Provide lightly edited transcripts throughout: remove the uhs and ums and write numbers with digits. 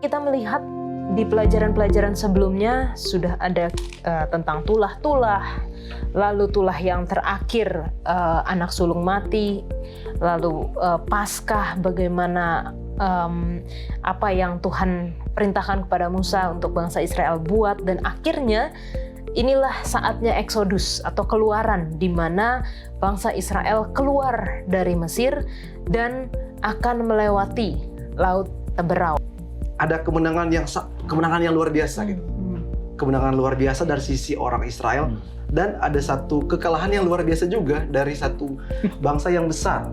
Kita melihat di pelajaran-pelajaran sebelumnya sudah ada tentang tulah-tulah, lalu tulah yang terakhir anak sulung mati, lalu Paskah bagaimana apa yang Tuhan perintahkan kepada Musa untuk bangsa Israel buat, dan akhirnya inilah saatnya Eksodus atau keluaran, di mana bangsa Israel keluar dari Mesir dan akan melewati Laut Teberau. Ada kemenangan yang luar biasa gitu. Kemenangan luar biasa dari sisi orang Israel, dan ada satu kekalahan yang luar biasa juga dari satu bangsa yang besar.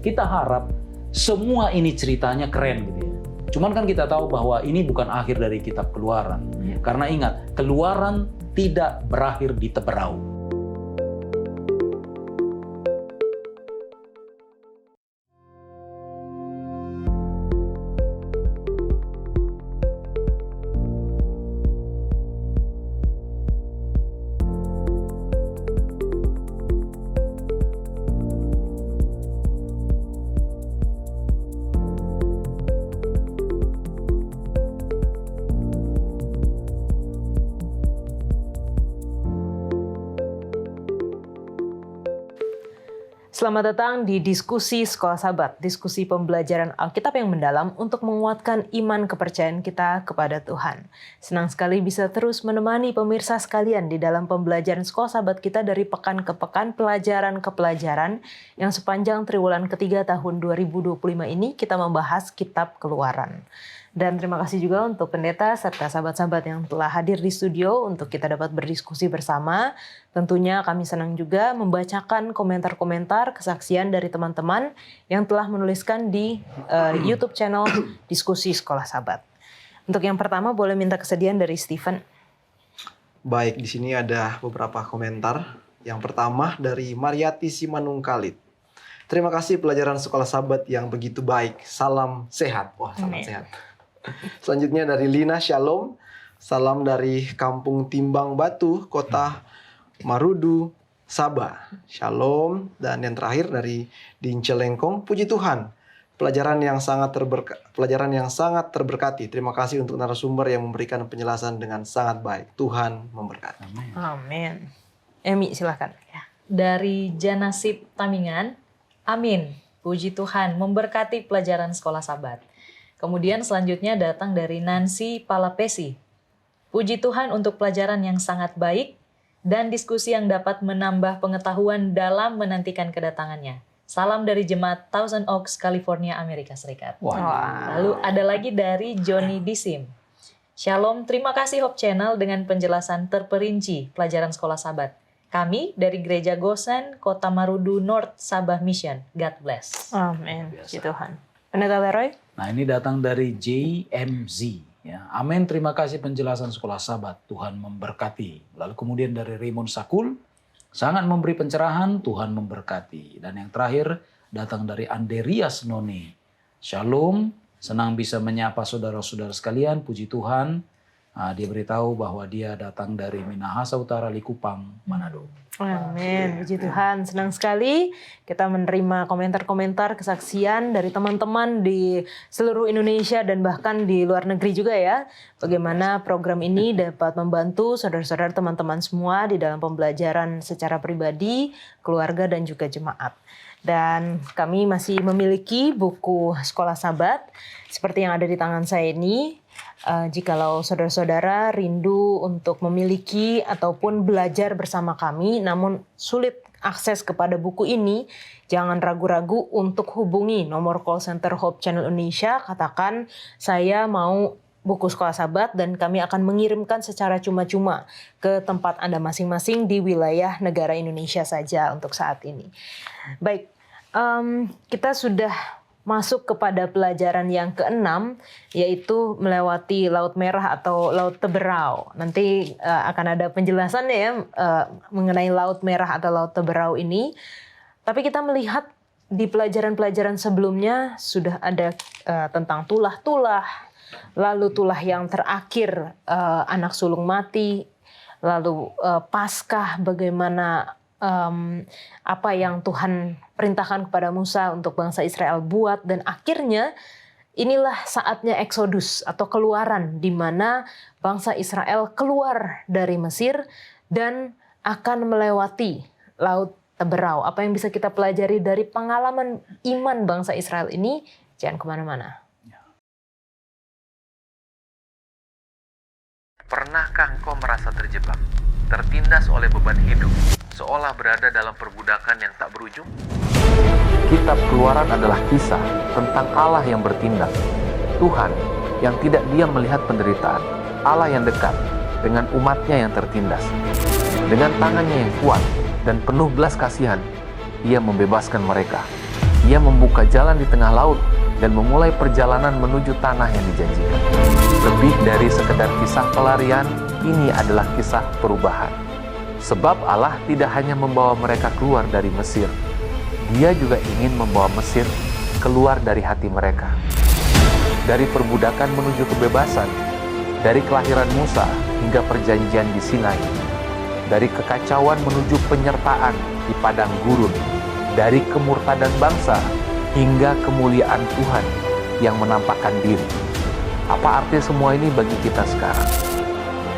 Kita harap semua ini ceritanya keren gitu ya. Cuman kan kita tahu bahwa ini bukan akhir dari kitab Keluaran. Karena ingat, Keluaran tidak berakhir di Teberau. Selamat datang di Diskusi Sekolah Sabat, diskusi pembelajaran Alkitab yang mendalam untuk menguatkan iman kepercayaan kita kepada Tuhan. Senang sekali bisa terus menemani pemirsa sekalian di dalam pembelajaran Sekolah Sabat kita dari pekan ke pekan, pelajaran ke pelajaran, yang sepanjang triwulan ketiga tahun 2025 ini kita membahas Kitab Keluaran. Dan terima kasih juga untuk pendeta serta sahabat-sahabat yang telah hadir di studio untuk kita dapat berdiskusi bersama. Tentunya kami senang juga membacakan komentar-komentar kesaksian dari teman-teman yang telah menuliskan di YouTube channel Diskusi Sekolah Sabat. Untuk yang pertama boleh minta kesediaan dari Stephen. Baik, di sini ada beberapa komentar. Yang pertama dari Mariati Simanung Khalid. Terima kasih pelajaran Sekolah Sabat yang begitu baik. Salam sehat. Wah, salam sehat. Selanjutnya dari Lina Shalom. Salam dari Kampung Timbang Batu, Kota Marudu, Sabah. Shalom. Dan yang terakhir dari Dince Lengkong. Puji Tuhan. Pelajaran yang sangat terberkati. Terima kasih untuk narasumber yang memberikan penjelasan dengan sangat baik. Tuhan memberkati. Amin. Emi, silahkan. Dari Janasib Tamingan. Amin. Puji Tuhan memberkati pelajaran Sekolah Sabat. Kemudian selanjutnya datang dari Nancy Palapesi. Puji Tuhan untuk pelajaran yang sangat baik dan diskusi yang dapat menambah pengetahuan dalam menantikan kedatangannya. Salam dari Jemaat Thousand Oaks, California, Amerika Serikat. Wow. Lalu ada lagi dari Johnny Disim. Shalom, terima kasih Hope Channel dengan penjelasan terperinci pelajaran Sekolah Sabat. Kami dari Gereja Gosen, Kota Marudu North, Sabah Mission. God bless. Amin. Puji Tuhan. Pendeta Leroy? Nah, ini datang dari JMZ. Ya. Amin, terima kasih penjelasan Sekolah Sabat. Tuhan memberkati. Lalu kemudian dari Raymond Sakul, sangat memberi pencerahan, Tuhan memberkati. Dan yang terakhir datang dari Anderias Noni. Shalom, senang bisa menyapa saudara-saudara sekalian, puji Tuhan. Dia beritahu bahwa dia datang dari Minahasa Utara, Likupang, Manado. Amin, puji Tuhan. Senang sekali kita menerima komentar-komentar kesaksian dari teman-teman di seluruh Indonesia dan bahkan di luar negeri juga ya. Bagaimana program ini dapat membantu saudara-saudara teman-teman semua di dalam pembelajaran secara pribadi, keluarga dan juga jemaat. Dan kami masih memiliki buku Sekolah Sabat seperti yang ada di tangan saya ini. Jikalau saudara-saudara rindu untuk memiliki ataupun belajar bersama kami, namun sulit akses kepada buku ini, jangan ragu-ragu untuk hubungi nomor call center Hope Channel Indonesia. Katakan, saya mau buku Sekolah Sabat dan kami akan mengirimkan secara cuma-cuma ke tempat Anda masing-masing di wilayah negara Indonesia saja untuk saat ini. Baik, kita sudah masuk kepada pelajaran yang ke-6, yaitu melewati Laut Merah atau Laut Teberau. Nanti akan ada penjelasannya ya mengenai Laut Merah atau Laut Teberau ini. Tapi kita melihat di pelajaran-pelajaran sebelumnya sudah ada tentang tulah-tulah, lalu tulah yang terakhir anak sulung mati, lalu Paskah bagaimana apa yang Tuhan perintahkan kepada Musa untuk bangsa Israel buat, dan akhirnya inilah saatnya Eksodus atau keluaran di mana bangsa Israel keluar dari Mesir dan akan melewati Laut Teberau. Apa yang bisa kita pelajari dari pengalaman iman bangsa Israel ini? Jangan kemana-mana. Pernahkah engkau merasa terjebak, tertindas oleh beban hidup, seolah berada dalam perbudakan yang tak berujung? Kitab Keluaran adalah kisah tentang Allah yang bertindak, Tuhan yang tidak diam melihat penderitaan, Allah yang dekat dengan umatnya yang tertindas. Dengan tangannya yang kuat dan penuh belas kasihan, Ia membebaskan mereka. Ia membuka jalan di tengah laut dan memulai perjalanan menuju tanah yang dijanjikan. Lebih dari sekedar kisah pelarian, ini adalah kisah perubahan. Sebab Allah tidak hanya membawa mereka keluar dari Mesir, Dia juga ingin membawa Mesir keluar dari hati mereka. Dari perbudakan menuju kebebasan, dari kelahiran Musa hingga perjanjian di Sinai, dari kekacauan menuju penyertaan di padang gurun, dari kemurtadan bangsa hingga kemuliaan Tuhan yang menampakkan diri. Apa arti semua ini bagi kita sekarang?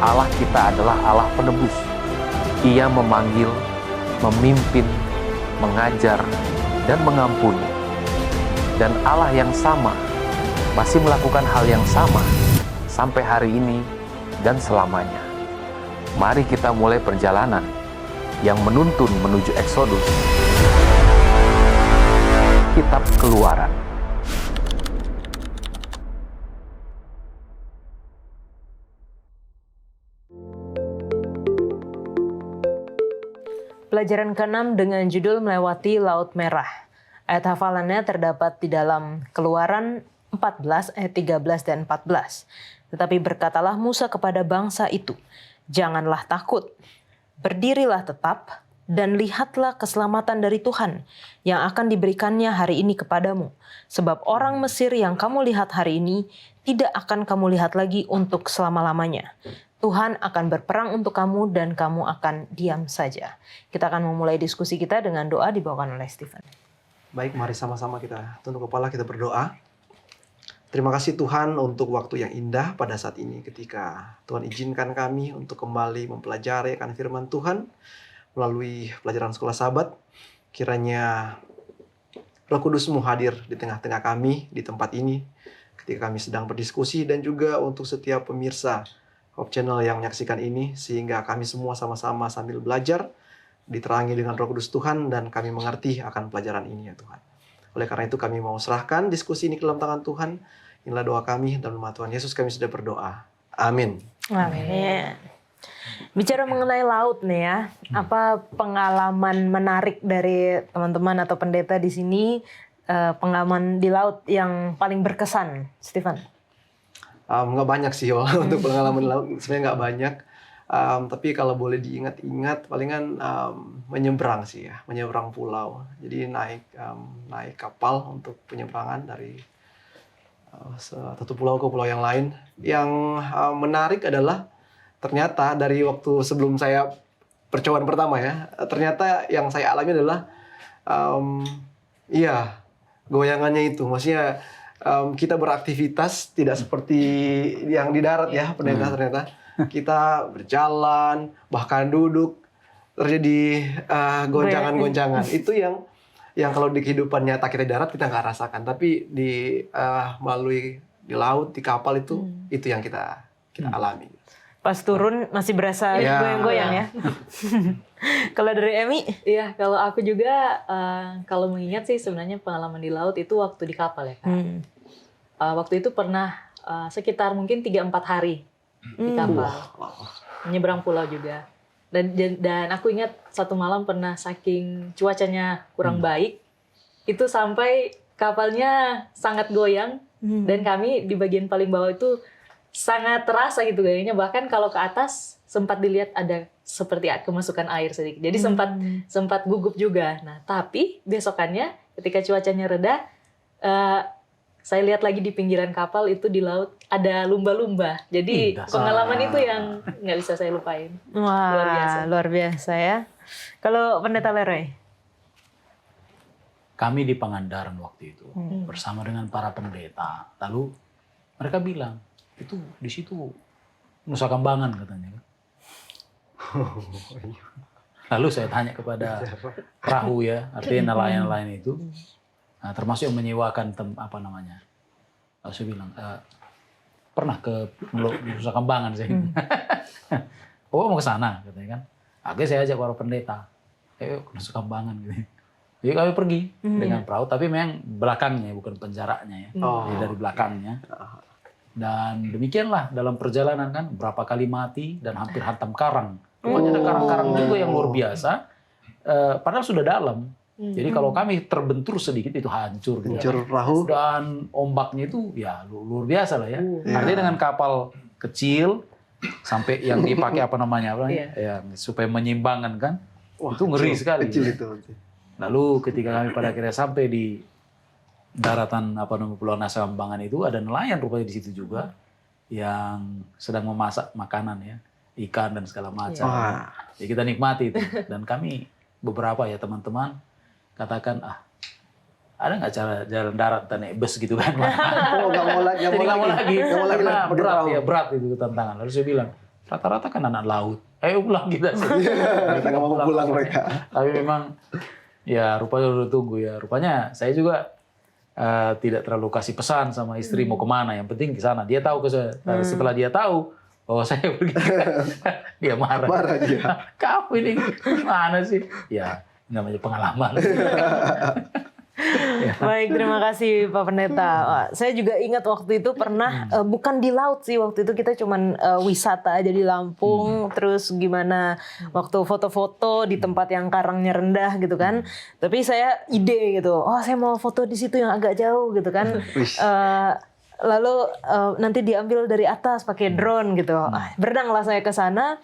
Allah kita adalah Allah penebus. Ia memanggil, memimpin, mengajar, dan mengampuni. Dan Allah yang sama masih melakukan hal yang sama sampai hari ini dan selamanya. Mari kita mulai perjalanan yang menuntun menuju Eksodus. Kitab Keluaran. Pelajaran ke-6 dengan judul Melewati Laut Merah. Ayat hafalannya terdapat di dalam Keluaran 14 ayat 13 dan 14. Tetapi berkatalah Musa kepada bangsa itu, "Janganlah takut, berdirilah tetap, dan lihatlah keselamatan dari Tuhan yang akan diberikannya hari ini kepadamu. Sebab orang Mesir yang kamu lihat hari ini tidak akan kamu lihat lagi untuk selama-lamanya. Tuhan akan berperang untuk kamu dan kamu akan diam saja." Kita akan memulai diskusi kita dengan doa dibawakan oleh Stephen. Baik, mari sama-sama kita tunduk kepala, kita berdoa. Terima kasih Tuhan untuk waktu yang indah pada saat ini ketika Tuhan izinkan kami untuk kembali mempelajari akan firman Tuhan melalui pelajaran sekolah Sabat. Kiranya Roh Kudus-Mu hadir di tengah-tengah kami di tempat ini ketika kami sedang berdiskusi, dan juga untuk setiap pemirsa Hope Channel yang menyaksikan ini, sehingga kami semua sama-sama sambil belajar diterangi dengan Roh Kudus Tuhan dan kami mengerti akan pelajaran ini ya Tuhan. Oleh karena itu kami mau serahkan diskusi ini ke dalam tangan Tuhan. Inilah doa kami, dalam nama Tuhan Yesus kami sudah berdoa. Amin. Amin. Bicara mengenai laut nih ya, apa pengalaman menarik dari teman-teman atau pendeta di sini, pengalaman di laut yang paling berkesan, Stephen? Nggak banyak sih untuk pengalaman laut, sebenarnya nggak banyak. Tapi kalau boleh diingat-ingat, palingan menyeberang sih ya, menyeberang pulau. Jadi naik kapal untuk penyeberangan dari satu pulau ke pulau yang lain. Yang menarik adalah ternyata dari waktu sebelum saya percobaan pertama ya, ternyata yang saya alami adalah goyangannya itu. Maksudnya kita beraktivitas tidak seperti yang di darat ya, pendeta. Ternyata kita berjalan, bahkan duduk, terjadi goncangan-goncangan. Itu yang kalau di kehidupan nyata kita di darat kita nggak rasakan, tapi melalui di laut, di kapal itu yang kita alami. Pas turun masih berasa goyang-goyang ya. Kalau dari Emi? Iya, kalau aku juga kalau mengingat sih sebenarnya pengalaman di laut itu waktu di kapal ya Kak. Waktu itu pernah sekitar mungkin 3-4 hari di kapal. Menyeberang pulau juga. Dan aku ingat satu malam pernah saking cuacanya kurang baik, itu sampai kapalnya sangat goyang dan kami di bagian paling bawah itu sangat terasa gitu gayanya, bahkan kalau ke atas sempat dilihat ada seperti kemasukan air sedikit. Jadi sempat gugup juga. Nah, tapi besokannya ketika cuacanya reda, saya lihat lagi di pinggiran kapal itu di laut ada lumba-lumba. Jadi pengalaman itu yang nggak bisa saya lupain. Wah, luar biasa ya. Kalau Pendeta Leroy? kami di Pangandaran waktu itu bersama dengan para pendeta. Lalu mereka bilang, itu di situ Nusa Kambangan katanya. Lalu saya tanya kepada perahu ya, artinya nelayan-nelayan itu, nah, termasuk yang menyewakan lalu saya bilang, pernah ke Nusa Kambangan saya. Oh mau ke sana katanya kan. Akhirnya saya ajak para pendeta, ayo ke Nusa Kambangan gitu. Jadi kami pergi dengan perahu, tapi memang belakangnya, bukan penjaranya ya. Jadi dari belakangnya. Dan demikianlah dalam perjalanan kan, berapa kali mati dan hampir hantam karang. Rupanya ada karang-karang juga yang luar biasa, padahal sudah dalam. Jadi kalau kami terbentur sedikit itu hancur. Gitu. Hancur perahu. Dan ombaknya itu ya luar biasa lah ya. Artinya dengan kapal kecil, sampai yang dipakai ya, supaya menyimbangkan kan, Wah, itu ngeri sekali. Kecil itu. Lalu ketika kami pada akhirnya sampai di daratan Pulau Nusa Kambangan itu, ada nelayan rupanya di situ juga yang sedang memasak makanan ya, ikan dan segala macam. Ya kita nikmati itu. Dan kami beberapa ya teman-teman katakan, ada nggak cara jalan darat dan naik bus gitu kan? Nggak mau lagi. Karena berat itu tantangan. Lalu saya bilang, rata-rata kan anak laut. Ayo pulang kita. Kita nggak mau pulang mereka. Tapi memang ya rupanya udah tunggu ya. Rupanya saya juga tidak terlalu kasih pesan sama istri mau kemana. Yang penting ke sana. Dia tahu ke saya. Setelah dia tahu bahwa saya pergi, dia marah. Marah dia. Kamu ini mana sih? Ya namanya pengalaman. Baik, terima kasih Pak Pendeta. Wah, saya juga ingat waktu itu pernah, bukan di laut sih, waktu itu kita cuman wisata aja di Lampung, terus gimana waktu foto-foto di tempat yang karangnya rendah gitu kan. Tapi saya ide gitu, saya mau foto di situ yang agak jauh gitu kan. Lalu nanti diambil dari atas pakai drone gitu. Berenanglah saya ke sana,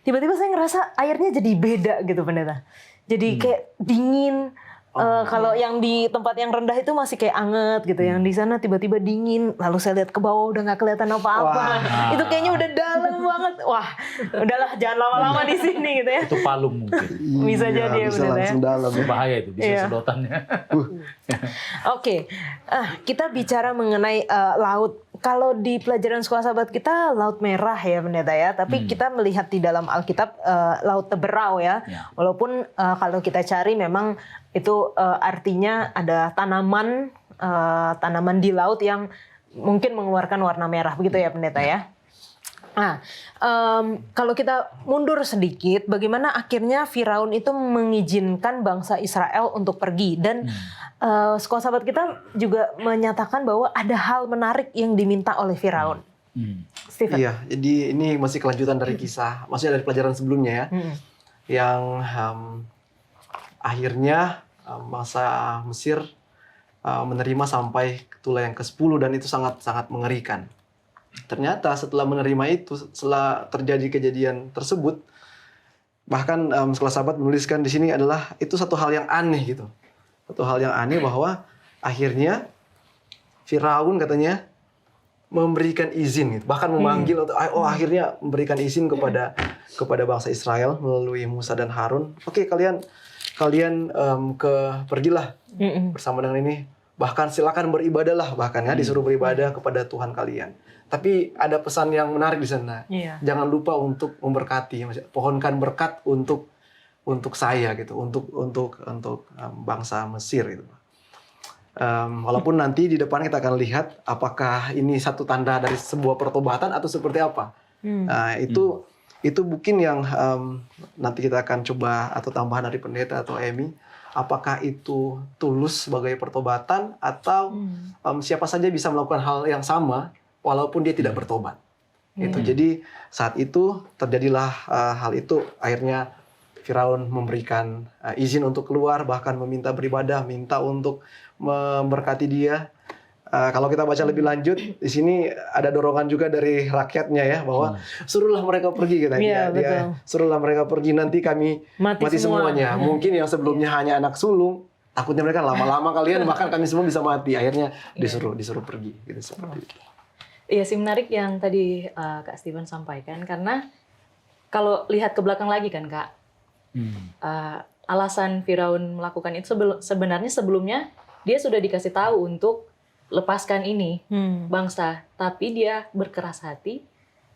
tiba-tiba saya ngerasa airnya jadi beda gitu Pendeta. Jadi kayak dingin. Kalau yang di tempat yang rendah itu masih kayak anget gitu, yang di sana tiba-tiba dingin. Lalu saya lihat ke bawah udah nggak kelihatan apa-apa. Itu kayaknya udah dalam banget. Wah, udahlah jangan lama-lama di sini gitu ya. Itu palung mungkin. Bisa jadi ya bisa benar ya. dalam ya. Bahaya itu, bisa sedotannya. Oke, kita bicara mengenai laut. Kalau di pelajaran sekolah sahabat kita Laut Merah ya Pendeta ya, tapi kita melihat di dalam Alkitab Laut Teberau ya. Walaupun kalau kita cari memang itu artinya ada tanaman di laut yang mungkin mengeluarkan warna merah begitu ya Pendeta ya. Nah, kalau kita mundur sedikit, bagaimana akhirnya Firaun itu mengizinkan bangsa Israel untuk pergi, dan sekolah sahabat kita juga menyatakan bahwa ada hal menarik yang diminta oleh Firaun. Stephen. Iya, jadi ini masih kelanjutan dari kisah, maksudnya dari pelajaran sebelumnya ya, yang akhirnya bangsa Mesir menerima sampai tulah yang ke-10, dan itu sangat mengerikan. Ternyata setelah menerima itu, setelah terjadi kejadian tersebut, bahkan sekolah sahabat menuliskan di sini adalah itu satu hal yang aneh gitu. Satu hal yang aneh bahwa akhirnya Firaun katanya memberikan izin gitu. Bahkan memanggil akhirnya memberikan izin kepada bangsa Israel melalui Musa dan Harun. Oke, kalian pergilah bersama dengan ini. Bahkan silakan beribadahlah, bahkan ya disuruh beribadah kepada Tuhan kalian. Tapi ada pesan yang menarik di sana. Jangan lupa untuk memberkati, pohonkan berkat untuk saya gitu, untuk bangsa Mesir itu. Walaupun nanti di depan kita akan lihat apakah ini satu tanda dari sebuah pertobatan atau seperti apa. Itu mungkin yang nanti kita akan coba, atau tambahan dari pendeta atau Emi. Apakah itu tulus sebagai pertobatan, atau siapa saja bisa melakukan hal yang sama walaupun dia tidak bertobat. Itu. Jadi saat itu terjadilah hal itu. Akhirnya Firaun memberikan izin untuk keluar, bahkan meminta beribadah, minta untuk memberkati dia. Kalau kita baca lebih lanjut, di sini ada dorongan juga dari rakyatnya ya, bahwa suruhlah mereka pergi katanya. Dia suruhlah mereka pergi, nanti kami mati semuanya. Mungkin yang sebelumnya hanya anak sulung, takutnya mereka lama-lama kalian bahkan kami semua bisa mati. Akhirnya disuruh pergi gitu, seperti itu. Iya sih, menarik yang tadi Kak Stephen sampaikan, karena kalau lihat ke belakang lagi kan Kak, alasan Firaun melakukan itu sebenarnya sebelumnya dia sudah dikasih tahu untuk lepaskan ini bangsa, tapi dia berkeras hati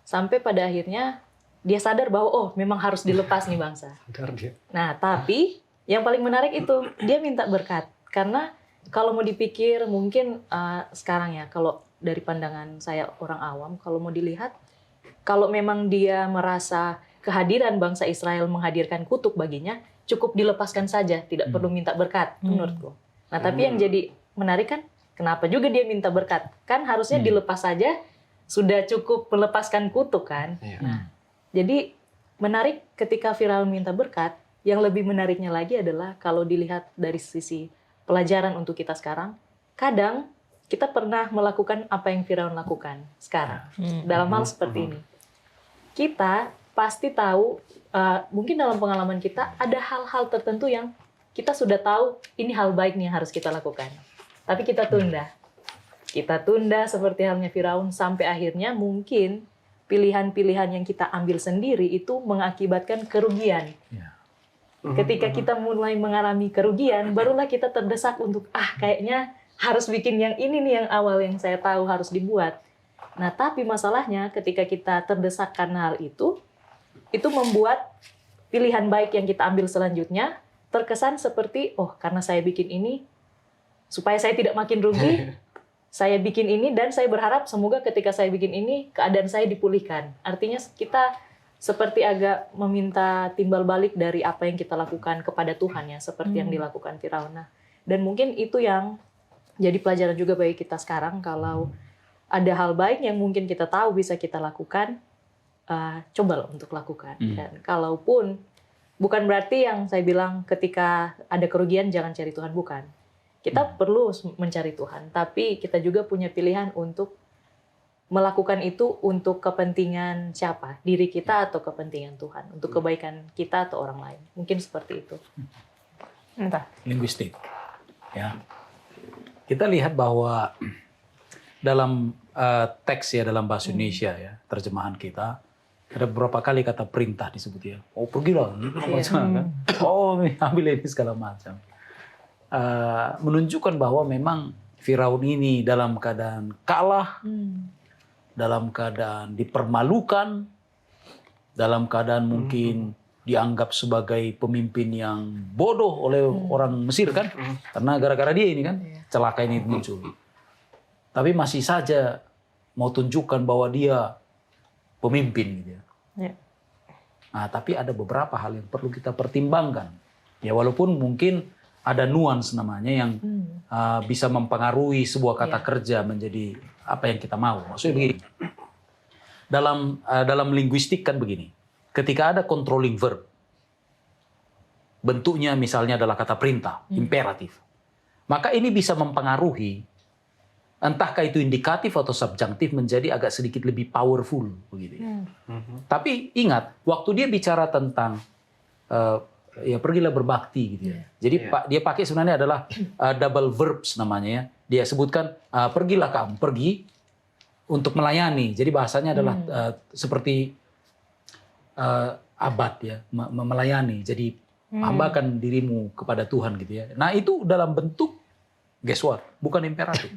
sampai pada akhirnya dia sadar bahwa oh memang harus dilepas nih bangsa. Sadar dia. Nah tapi yang paling menarik itu dia minta berkat, karena kalau mau dipikir mungkin sekarang ya, kalau dari pandangan saya orang awam, kalau mau dilihat, kalau memang dia merasa kehadiran bangsa Israel menghadirkan kutuk baginya, cukup dilepaskan saja, tidak perlu minta berkat, menurutku. Nah, tapi yang jadi menarik kan, kenapa juga dia minta berkat? Kan harusnya dilepas saja, sudah cukup melepaskan kutuk kan? Nah, jadi menarik ketika Firaun minta berkat, yang lebih menariknya lagi adalah kalau dilihat dari sisi pelajaran untuk kita sekarang, kadang kita pernah melakukan apa yang Firaun lakukan sekarang, dalam hal seperti ini. Kita pasti tahu, mungkin dalam pengalaman kita ada hal-hal tertentu yang kita sudah tahu ini hal baik nih yang harus kita lakukan. Tapi kita tunda. Kita tunda seperti halnya Firaun sampai akhirnya mungkin pilihan-pilihan yang kita ambil sendiri itu mengakibatkan kerugian. Ketika kita mulai mengalami kerugian, barulah kita terdesak untuk kayaknya harus bikin yang ini nih yang awal yang saya tahu harus dibuat. Nah, tapi masalahnya ketika kita terdesak karena hal itu membuat pilihan baik yang kita ambil selanjutnya terkesan seperti, oh karena saya bikin ini, supaya saya tidak makin rugi, saya bikin ini dan saya berharap semoga ketika saya bikin ini, keadaan saya dipulihkan. Artinya kita seperti agak meminta timbal balik dari apa yang kita lakukan kepada Tuhan ya, seperti yang dilakukan Firaun. Nah, dan mungkin itu yang jadi pelajaran juga bagi kita sekarang, kalau ada hal baik yang mungkin kita tahu bisa kita lakukan, cobalah untuk lakukan. Dan kalaupun, bukan berarti yang saya bilang ketika ada kerugian jangan cari Tuhan, bukan. Kita perlu mencari Tuhan, tapi kita juga punya pilihan untuk melakukan itu untuk kepentingan siapa? Diri kita atau kepentingan Tuhan? Untuk kebaikan kita atau orang lain? Mungkin seperti itu. Entah. Linguistik. Ya. Kita lihat bahwa dalam teks ya, dalam bahasa Indonesia ya, terjemahan kita, ada beberapa kali kata perintah disebut ya. Oh pergilah, kan? Oh ambil ini segala macam. Menunjukkan bahwa memang Firaun ini dalam keadaan kalah, dalam keadaan dipermalukan, dalam keadaan mungkin dianggap sebagai pemimpin yang bodoh oleh orang Mesir kan, karena gara-gara dia ini kan celaka ini muncul. Tapi masih saja mau tunjukkan bahwa dia pemimpin gitu ya. Nah, tapi ada beberapa hal yang perlu kita pertimbangkan. Ya walaupun mungkin ada nuans namanya yang bisa mempengaruhi sebuah kata kerja menjadi apa yang kita mau. Maksudnya begini. Dalam linguistik kan begini. Ketika ada controlling verb, bentuknya misalnya adalah kata perintah, imperatif. Maka ini bisa mempengaruhi, entahkah itu indikatif atau subjunktif, menjadi agak sedikit lebih powerful. Begitu ya. Tapi ingat, waktu dia bicara tentang ya pergilah berbakti gitu ya. Jadi dia pakai sebenarnya adalah double verbs namanya ya. Dia sebutkan pergilah kamu, pergi untuk melayani. Jadi bahasanya adalah seperti abad ya, melayani. Jadi hambakan dirimu kepada Tuhan gitu ya. Nah itu dalam bentuk guess what? Bukan imperatif.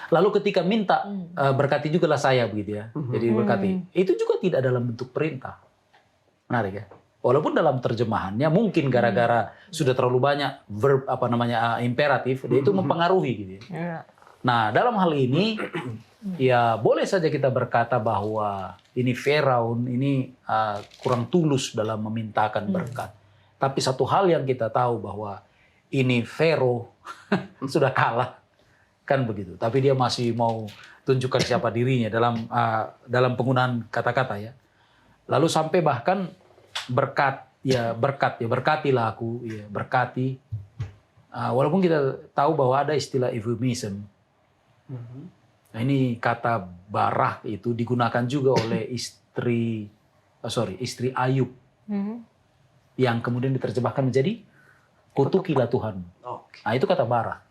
Lalu ketika minta berkati juga lah saya begitu ya. Jadi berkati. Itu juga tidak dalam bentuk perintah. Menarik ya. Walaupun dalam terjemahannya mungkin gara-gara sudah terlalu banyak verb imperatif, itu mempengaruhi gitu ya. Nah, dalam hal ini ya boleh saja kita berkata bahwa ini Firaun ini kurang tulus dalam memintakan berkat. Tapi satu hal yang kita tahu bahwa ini Fero sudah kalah. Kan begitu. Tapi dia masih mau tunjukkan siapa dirinya dalam penggunaan kata-kata ya. Lalu sampai bahkan berkatilah aku, ya, berkati. Walaupun kita tahu bahwa ada istilah euphemism. Nah, ini kata barah itu digunakan juga oleh istri Ayub. Yang kemudian diterjemahkan menjadi kutukilah Tuhan. Nah, itu kata barah.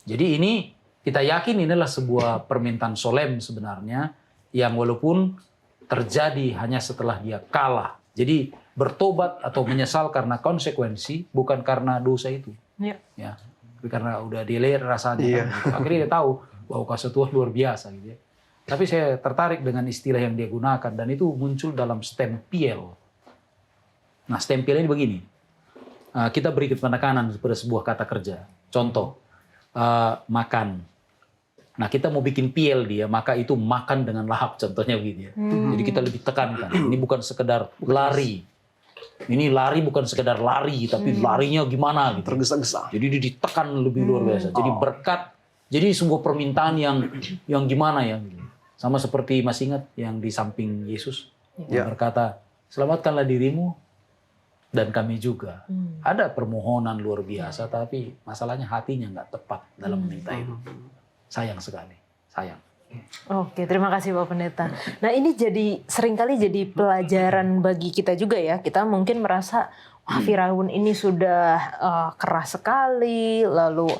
Jadi ini kita yakin inilah sebuah permintaan solemn sebenarnya yang walaupun terjadi hanya setelah dia kalah. Jadi bertobat atau menyesal karena konsekuensi, bukan karena dosa itu. Ya. Ya, tapi karena udah delay rasanya. Iya. Kan, gitu. Akhirnya dia tahu bahwa kasih Tuhan luar biasa gitu ya. Tapi saya tertarik dengan istilah yang dia gunakan dan itu muncul dalam stempiel. Nah, stempiel ini begini. Kita beri penekanan pada sebuah kata kerja. Contoh, makan. Nah, kita mau bikin piel dia, maka itu makan dengan lahap, contohnya begitu ya. Jadi kita lebih tekankan. Ini bukan sekedar lari. Ini lari bukan sekedar lari, tapi larinya gimana gitu. Tergesa-gesa. Jadi ditekan lebih luar biasa. Jadi berkat, jadi sebuah permintaan yang gimana ya. Sama seperti masih ingat yang di samping Yesus. Yang berkata, selamatkanlah dirimu dan kami juga. Ada permohonan luar biasa, tapi masalahnya hatinya nggak tepat dalam meminta itu. Sayang sekali, sayang. Oke, terima kasih Pak Pendeta. Nah ini seringkali jadi pelajaran bagi kita juga ya. Kita mungkin merasa, wah Firaun ini sudah keras sekali, lalu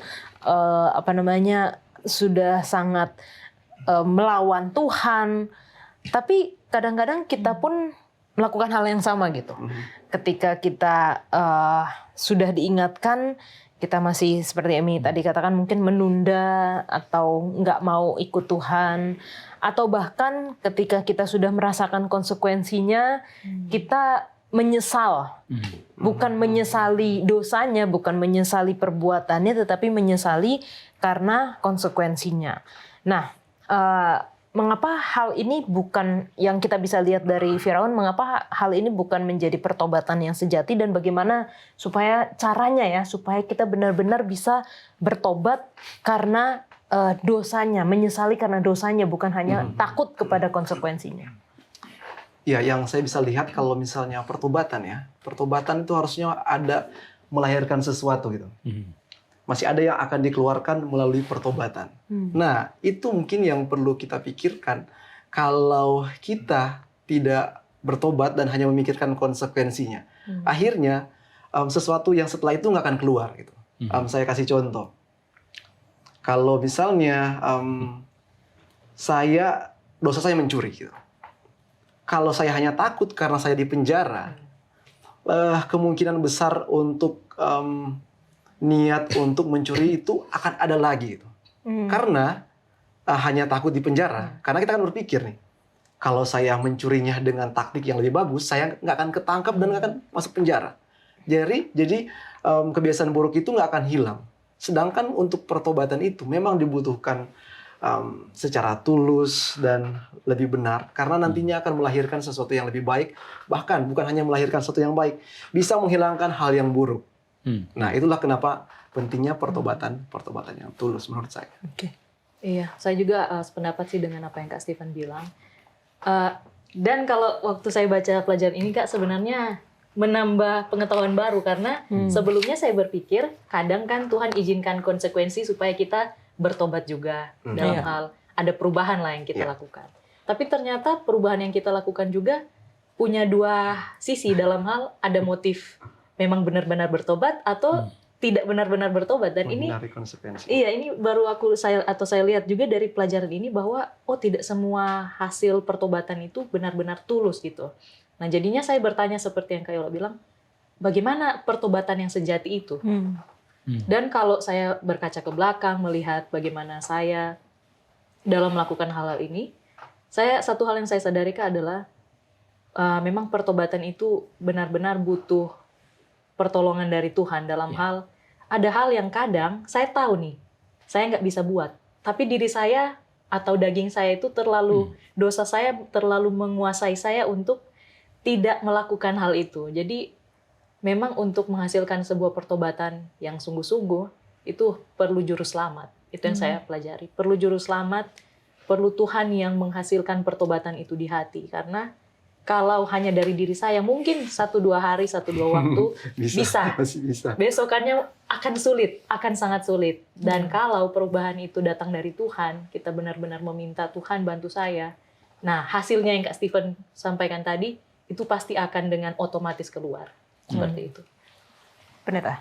sudah sangat melawan Tuhan. Tapi kadang-kadang kita pun melakukan hal yang sama gitu. Ketika kita sudah diingatkan, kita masih seperti Emi tadi katakan mungkin menunda atau nggak mau ikut Tuhan, atau bahkan ketika kita sudah merasakan konsekuensinya kita menyesal, bukan menyesali dosanya, bukan menyesali perbuatannya, tetapi menyesali karena konsekuensinya. Nah, mengapa hal ini bukan yang kita bisa lihat dari Firaun, mengapa hal ini bukan menjadi pertobatan yang sejati, dan bagaimana supaya caranya ya, supaya kita benar-benar bisa bertobat karena dosanya, menyesali karena dosanya, bukan hanya takut kepada konsekuensinya. Ya, yang saya bisa lihat kalau misalnya pertobatan ya, pertobatan itu harusnya ada melahirkan sesuatu gitu. Masih ada yang akan dikeluarkan melalui pertobatan. Nah, itu mungkin yang perlu kita pikirkan. Kalau kita tidak bertobat dan hanya memikirkan konsekuensinya, akhirnya sesuatu yang setelah itu nggak akan keluar. Gitu. Saya kasih contoh. Kalau misalnya dosa saya mencuri. Gitu. Kalau saya hanya takut karena saya di penjara, kemungkinan besar untuk niat untuk mencuri itu akan ada lagi gitu. Karena hanya takut di penjara, karena kita kan berpikir nih, kalau saya mencurinya dengan taktik yang lebih bagus, saya nggak akan ketangkap dan nggak akan masuk penjara. Jadi kebiasaan buruk itu nggak akan hilang. Sedangkan untuk pertobatan itu memang dibutuhkan secara tulus dan lebih benar, karena nantinya akan melahirkan sesuatu yang lebih baik, bahkan bukan hanya melahirkan sesuatu yang baik, bisa menghilangkan hal yang buruk. Nah, itulah kenapa pentingnya pertobatan yang tulus menurut saya. Oke. Iya, saya juga sependapat sih dengan apa yang Kak Stephen bilang. Dan kalau waktu saya baca pelajaran ini, Kak, sebenarnya menambah pengetahuan baru, karena sebelumnya saya berpikir kadang kan Tuhan izinkan konsekuensi supaya kita bertobat juga dalam hal ada perubahan lah yang kita lakukan. Tapi ternyata perubahan yang kita lakukan juga punya dua sisi, dalam hal ada motif memang benar-benar bertobat atau tidak benar-benar bertobat. Dan ini konsekuensi. Iya, ini baru saya lihat juga dari pelajaran ini bahwa tidak semua hasil pertobatan itu benar-benar tulus gitu. Nah, jadinya saya bertanya seperti yang Kak Yola bilang, bagaimana pertobatan yang sejati itu? Dan kalau saya berkaca ke belakang melihat bagaimana saya dalam melakukan hal-hal ini, satu hal yang saya sadari Kak adalah memang pertobatan itu benar-benar butuh pertolongan dari Tuhan dalam hal, ada hal yang kadang saya tahu nih, saya nggak bisa buat. Tapi diri saya atau daging saya itu dosa saya terlalu menguasai saya untuk tidak melakukan hal itu. Jadi memang untuk menghasilkan sebuah pertobatan yang sungguh-sungguh, itu perlu juru selamat. Itu yang saya pelajari. Perlu juru selamat, perlu Tuhan yang menghasilkan pertobatan itu di hati. Karena kalau hanya dari diri saya, mungkin 1-2 hari, 1-2 waktu bisa. Besokannya akan sulit, akan sangat sulit. Dan kalau perubahan itu datang dari Tuhan, kita benar-benar meminta Tuhan bantu saya. Nah, hasilnya yang Kak Stephen sampaikan tadi, itu pasti akan dengan otomatis keluar. Seperti itu. Pendeta.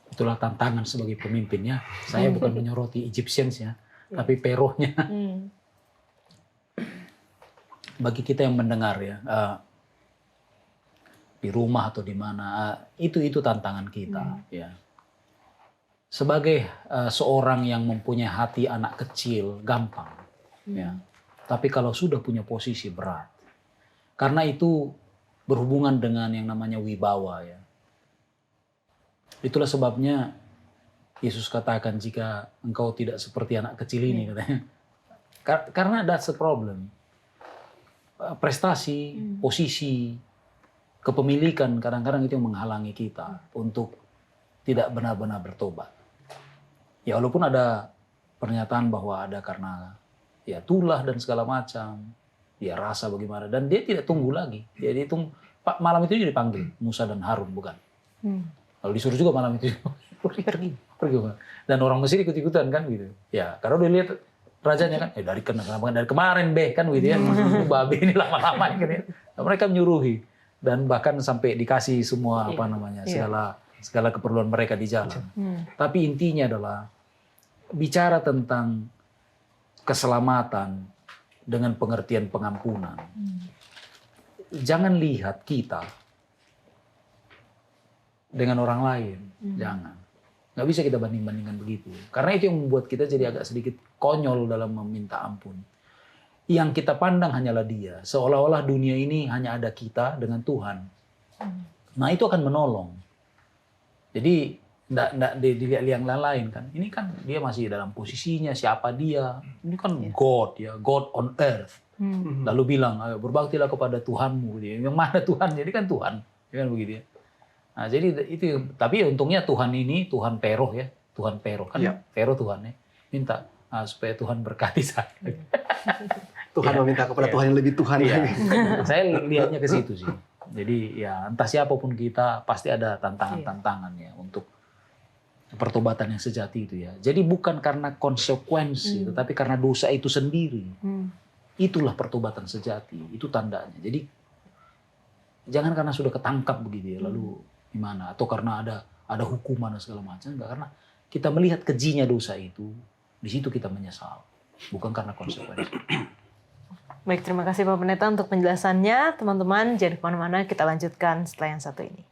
Itulah tantangan sebagai pemimpinnya. Saya bukan menyoroti Egyptians ya, tapi Peronya. bagi kita yang mendengar ya, di rumah atau di mana, itu tantangan kita. Ya. Sebagai seorang yang mempunyai hati anak kecil, gampang. Ya. Tapi kalau sudah punya posisi berat, karena itu berhubungan dengan yang namanya wibawa. Ya. Itulah sebabnya Yesus katakan, jika engkau tidak seperti anak kecil ini, katanya. Karena that's the problem. Prestasi, posisi, kepemilikan kadang-kadang itu yang menghalangi kita untuk tidak benar-benar bertobat. Ya walaupun ada pernyataan bahwa ada karena ya tulah dan segala macam, ya rasa bagaimana, dan dia tidak tunggu lagi. Dia tunggu, malam itu dia dipanggil Musa dan Harun, bukan? Lalu disuruh juga malam itu pergi. Dan orang Mesir ikut-ikutan kan gitu. Ya karena udah lihat rajanya kan, dari kemarin kan gitu ya, babi ini lama-lama kan ya. Mereka menyuruhi dan bahkan sampai dikasih semua segala keperluan mereka di jalan. Tapi intinya adalah bicara tentang keselamatan dengan pengertian pengampunan. Jangan lihat kita dengan orang lain, jangan. Nggak bisa kita banding-bandingkan begitu. Karena itu yang membuat kita jadi agak sedikit konyol dalam meminta ampun. Yang kita pandang hanyalah dia. Seolah-olah dunia ini hanya ada kita dengan Tuhan. Nah itu akan menolong. Jadi nggak dilihat yang lain kan. Ini kan dia masih dalam posisinya, siapa dia. Ini kan God ya, God on earth. Lalu bilang, ayo berbaktilah kepada Tuhanmu. Yang mana Tuhan? Jadi kan Tuhan. Ya kan begitu ya. Nah, jadi itu, tapi untungnya Tuhan ini Tuhan Pero ya, Tuhan Pero kan, Pero Tuhan ya, minta supaya Tuhan berkati saya. Tuhan meminta kepada Tuhan yang lebih Tuhan. Saya lihatnya ke situ sih. Jadi ya entah siapapun kita pasti ada tantangan-tantangan ya untuk pertobatan yang sejati itu ya. Jadi bukan karena konsekuensi, tetapi karena dosa itu sendiri. Itulah pertobatan sejati, itu tandanya. Jadi jangan karena sudah ketangkap begitu ya, lalu gimana, atau karena ada hukuman dan segala macam, enggak, karena kita melihat kejinya dosa itu, di situ kita menyesal, bukan karena konsekuensi. Baik, terima kasih Pak Pendeta untuk penjelasannya. Teman-teman, jangan kemana-mana, kita lanjutkan setelah yang satu ini.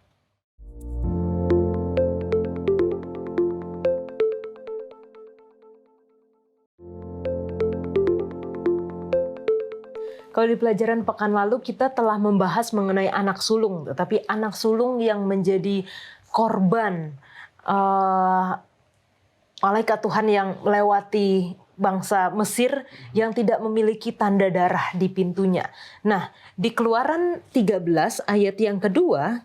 Kalau di pelajaran pekan lalu kita telah membahas mengenai anak sulung, tetapi anak sulung yang menjadi korban malaikat Tuhan yang melewati bangsa Mesir yang tidak memiliki tanda darah di pintunya. Nah, di Keluaran 13 ayat yang kedua,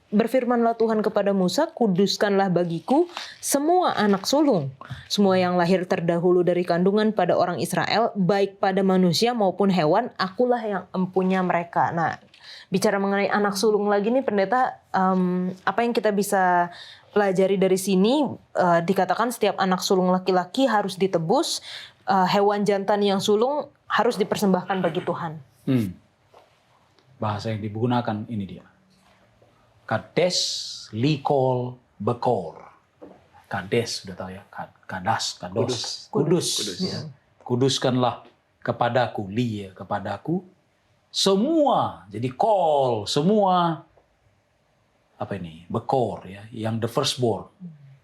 berfirmanlah Tuhan kepada Musa, kuduskanlah bagiku semua anak sulung, semua yang lahir terdahulu dari kandungan pada orang Israel, baik pada manusia maupun hewan, akulah yang empunya mereka. Nah, bicara mengenai anak sulung lagi nih Pendeta, apa yang kita bisa pelajari dari sini? Dikatakan setiap anak sulung laki-laki harus ditebus, hewan jantan yang sulung harus dipersembahkan bagi Tuhan. Bahasa yang digunakan ini dia. Kades, likol, bekor. Kades, sudah tahu ya. Kadas, kados. Kudus. Ya. Kuduskanlah kepadaku, kepadaku. Semua, jadi kol, semua. Apa ini? Bekor ya, yang the firstborn.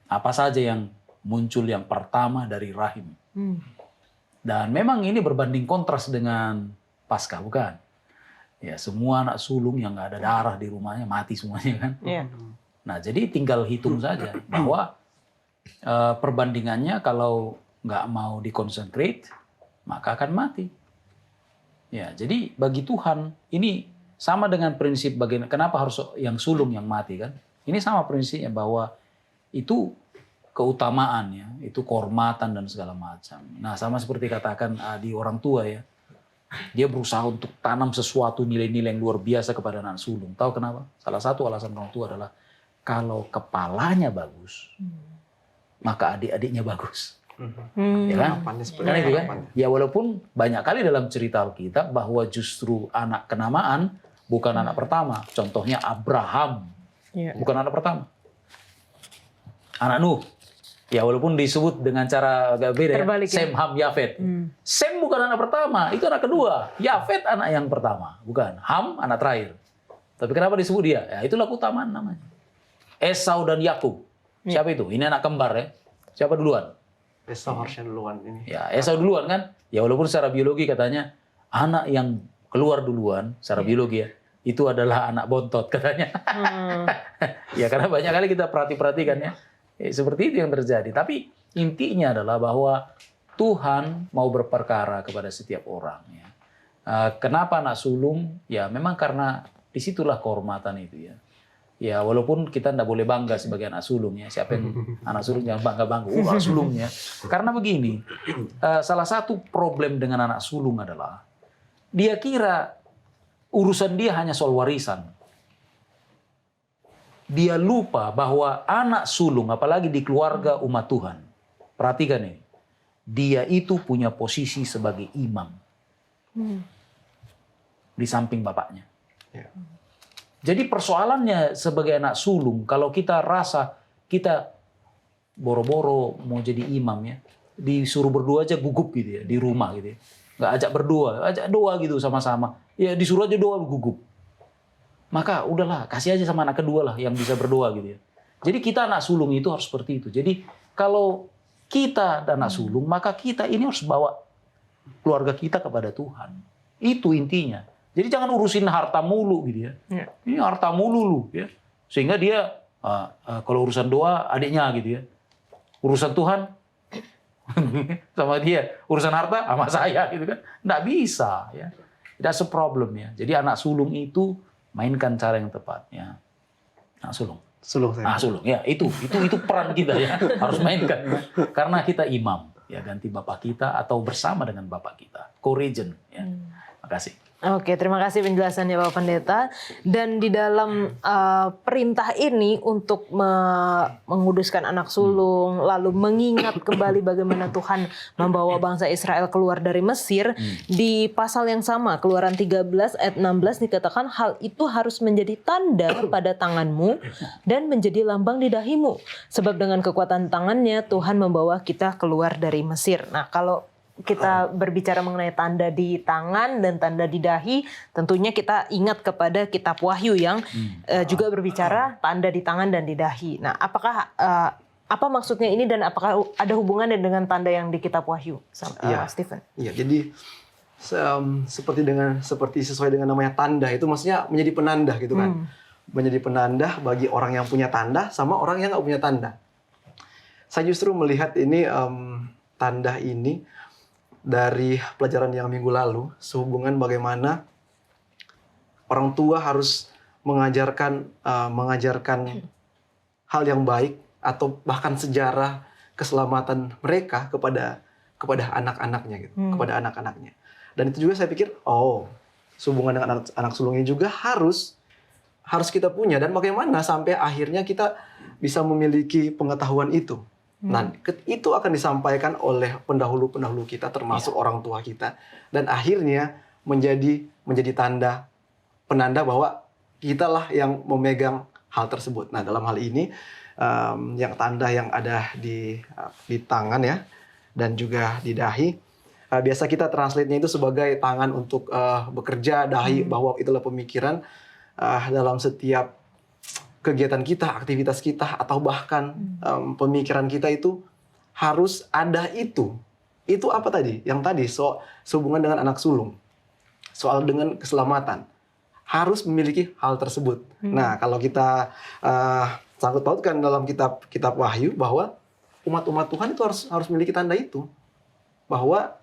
Apa saja yang muncul yang pertama dari rahim. Dan memang ini berbanding kontras dengan Paskah, bukan? Ya, semua anak sulung yang nggak ada darah di rumahnya mati semuanya kan. Nah, jadi tinggal hitung saja bahwa perbandingannya kalau nggak mau dikonsentrate maka akan mati. Ya, jadi bagi Tuhan ini sama dengan prinsip bagaimana kenapa harus yang sulung yang mati kan? Ini sama prinsipnya bahwa itu keutamaan ya, itu kehormatan dan segala macam. Nah, sama seperti katakan di orang tua ya. Dia berusaha untuk tanam sesuatu nilai-nilai yang luar biasa kepada anak sulung. Tahu kenapa? Salah satu alasan orang tua adalah kalau kepalanya bagus, maka adik-adiknya bagus. Ya kan? Kan itu kan? Ya walaupun banyak kali dalam cerita Alkitab bahwa justru anak kenamaan bukan anak pertama. Contohnya Abraham, bukan anak pertama. Anak Nuh, Ya walaupun disebut dengan cara agak beda ya. Terbalik ya. Sem, Ham, Yafet. Sem bukan anak pertama, itu anak kedua. Yafet anak yang pertama, bukan. Ham anak terakhir. Tapi kenapa disebut dia? Ya itulah keutamaan namanya. Esau dan Yakub. Siapa itu? Ini anak kembar ya. Siapa duluan? Esau harusnya duluan ini. Ya Esau duluan kan. Ya walaupun secara biologi katanya anak yang keluar duluan secara biologi ya. Itu adalah anak bontot katanya. Ya karena banyak kali kita perhatikan ya. Seperti itu yang terjadi. Tapi intinya adalah bahwa Tuhan mau berperkara kepada setiap orang. Ya. Kenapa anak sulung? Ya memang karena disitulah kehormatan itu ya. Ya walaupun kita tidak boleh bangga sebagai anak sulung ya. Siapa yang anak sulung jangan bangga-bangga. Anak sulungnya. Karena begini, salah satu problem dengan anak sulung adalah dia kira urusan dia hanya soal warisan. Dia lupa bahwa anak sulung, apalagi di keluarga umat Tuhan. Perhatikan ini. Dia itu punya posisi sebagai imam. Di samping bapaknya. Ya. Jadi persoalannya sebagai anak sulung, kalau kita rasa kita boro-boro mau jadi imam ya, disuruh berdoa aja gugup gitu ya, di rumah gitu ya. Nggak ajak berdoa, ajak doa gitu sama-sama. Ya disuruh aja doa gugup. Maka udahlah, kasih aja sama anak kedua lah yang bisa berdoa gitu ya. Jadi kita anak sulung itu harus seperti itu. Jadi kalau kita anak sulung, maka kita ini harus bawa keluarga kita kepada Tuhan. Itu intinya. Jadi jangan urusin harta mulu gitu ya. Ini harta mulu lu ya. Sehingga dia kalau urusan doa adiknya gitu ya. Urusan Tuhan sama dia. Urusan harta sama saya gitu kan. Nggak bisa ya. That's a problem ya. Jadi anak sulung itu mainkan cara yang tepat ya. Anak sulung. Sulung saya. Sulung ya itu peran kita ya. Harus mainkan ya. Karena kita imam ya, ganti bapak kita atau bersama dengan bapak kita. Co-regent ya. Makasih. Oke, terima kasih penjelasannya Bapak Pendeta. Dan di dalam perintah ini untuk menguduskan anak sulung, lalu mengingat kembali bagaimana Tuhan membawa bangsa Israel keluar dari Mesir, di pasal yang sama, Keluaran 13 ayat 16 dikatakan hal itu harus menjadi tanda pada tanganmu dan menjadi lambang di dahimu. Sebab dengan kekuatan tangannya Tuhan membawa kita keluar dari Mesir. Nah, kalau kita berbicara mengenai tanda di tangan dan tanda di dahi, tentunya kita ingat kepada kitab Wahyu yang juga berbicara tanda di tangan dan di dahi. Nah, apakah apa maksudnya ini dan apakah ada hubungannya dengan tanda yang di kitab Wahyu, Stephen? Iya, jadi seperti sesuai dengan namanya tanda itu maksudnya menjadi penanda gitu kan. Menjadi penanda bagi orang yang punya tanda sama orang yang nggak punya tanda. Saya justru melihat ini tanda ini dari pelajaran yang minggu lalu, sehubungan bagaimana orang tua harus mengajarkan hal yang baik atau bahkan sejarah keselamatan mereka kepada anak-anaknya gitu, kepada anak-anaknya. Dan itu juga saya pikir, sehubungan dengan anak sulungnya juga harus kita punya, dan bagaimana sampai akhirnya kita bisa memiliki pengetahuan itu. Nah, itu akan disampaikan oleh pendahulu-pendahulu kita, termasuk orang tua kita, dan akhirnya menjadi tanda penanda bahwa kitalah yang memegang hal tersebut. Nah, dalam hal ini yang tanda yang ada di tangan ya, dan juga di dahi, biasa kita translate-nya itu sebagai tangan untuk bekerja, dahi bahwa itulah pemikiran dalam setiap kegiatan kita, aktivitas kita, atau bahkan pemikiran kita itu harus ada itu. Itu apa tadi? Yang tadi sehubungan dengan anak sulung, soal dengan keselamatan, harus memiliki hal tersebut. Nah, kalau kita sangkut pautkan dalam kitab Wahyu bahwa umat-umat Tuhan itu harus memiliki tanda itu, bahwa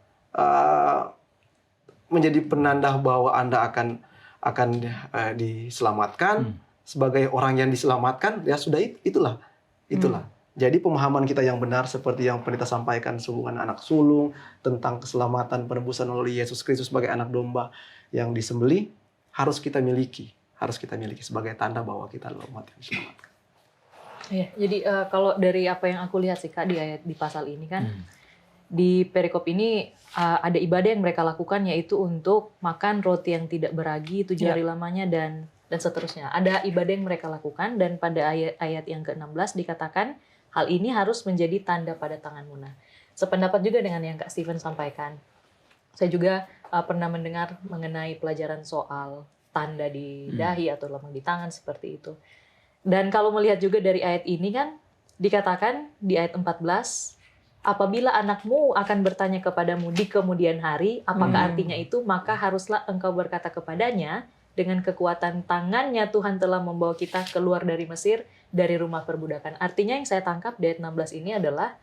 menjadi penanda bahwa Anda akan diselamatkan. Sebagai orang yang diselamatkan, ya sudah itulah. Jadi pemahaman kita yang benar seperti yang pendeta sampaikan sehubungan anak sulung, tentang keselamatan penebusan melalui Yesus Kristus sebagai anak domba yang disembelih, harus kita miliki sebagai tanda bahwa kita adalah umat yang diselamatkan. Ya, jadi kalau dari apa yang aku lihat sih Kak di pasal ini kan, di perikop ini ada ibadah yang mereka lakukan, yaitu untuk makan roti yang tidak beragi 7 hari lamanya dan seterusnya. Ada ibadah yang mereka lakukan, dan pada ayat yang ke-16 dikatakan hal ini harus menjadi tanda pada tanganmu. Nah, sependapat juga dengan yang Kak Steven sampaikan. Saya juga pernah mendengar mengenai pelajaran soal tanda di dahi atau lambang di tangan seperti itu. Dan kalau melihat juga dari ayat ini kan dikatakan di ayat 14, apabila anakmu akan bertanya kepadamu di kemudian hari, apakah artinya itu, maka haruslah engkau berkata kepadanya, dengan kekuatan tangannya Tuhan telah membawa kita keluar dari Mesir, dari rumah perbudakan. Artinya yang saya tangkap di ayat 16 ini adalah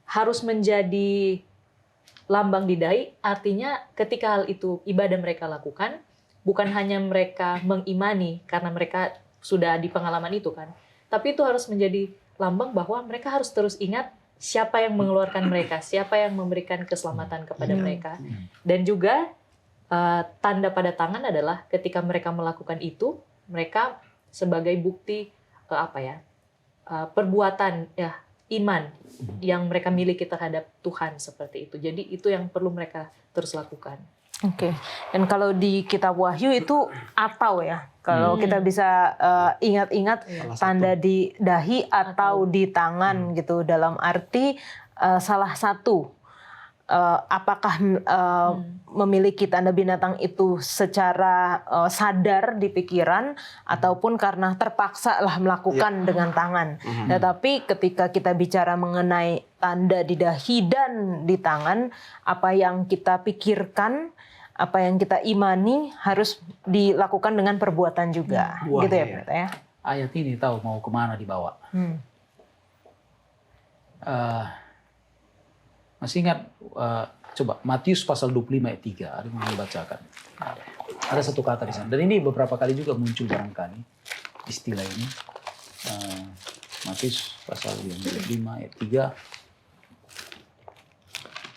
harus menjadi lambang di dahi, artinya ketika hal itu ibadah mereka lakukan, bukan hanya mereka mengimani karena mereka sudah di pengalaman itu kan, tapi itu harus menjadi lambang bahwa mereka harus terus ingat siapa yang mengeluarkan mereka, siapa yang memberikan keselamatan kepada mereka. Dan juga tanda pada tangan adalah ketika mereka melakukan itu, mereka sebagai bukti perbuatan iman yang mereka miliki terhadap Tuhan seperti itu. Jadi itu yang perlu mereka terus lakukan. Oke. Dan kalau di kitab Wahyu itu atau ya, kalau kita bisa ingat-ingat tanda di dahi atau di tangan gitu, dalam arti salah satu apakah memiliki tanda binatang itu secara sadar di pikiran ataupun karena terpaksa lah melakukan dengan tangan. Tetapi ketika kita bicara mengenai tanda di dahi dan di tangan, apa yang kita pikirkan, apa yang kita imani harus dilakukan dengan perbuatan juga. Gitu ya, Pendeta ya. Ayat ini tahu mau kemana dibawa. Masih ingat, coba Matius pasal 25 ayat 3, ada yang mau dibacakan. Ada satu kata di sana. Dan ini beberapa kali juga muncul barangkali istilah ini. Matius pasal 25 ayat 3.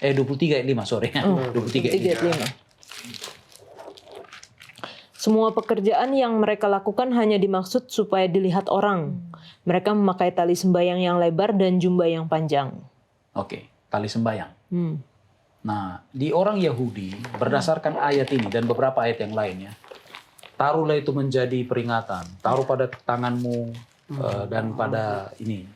23 ayat 5, sorry. 23 ayat 5. Semua pekerjaan yang mereka lakukan hanya dimaksud supaya dilihat orang. Mereka memakai tali sembayang yang lebar dan jubah yang panjang. Oke, tali sembayang. Nah, di orang Yahudi, berdasarkan ayat ini dan beberapa ayat yang lainnya, taruhlah itu menjadi peringatan. Taruh pada tanganmu dan pada ini,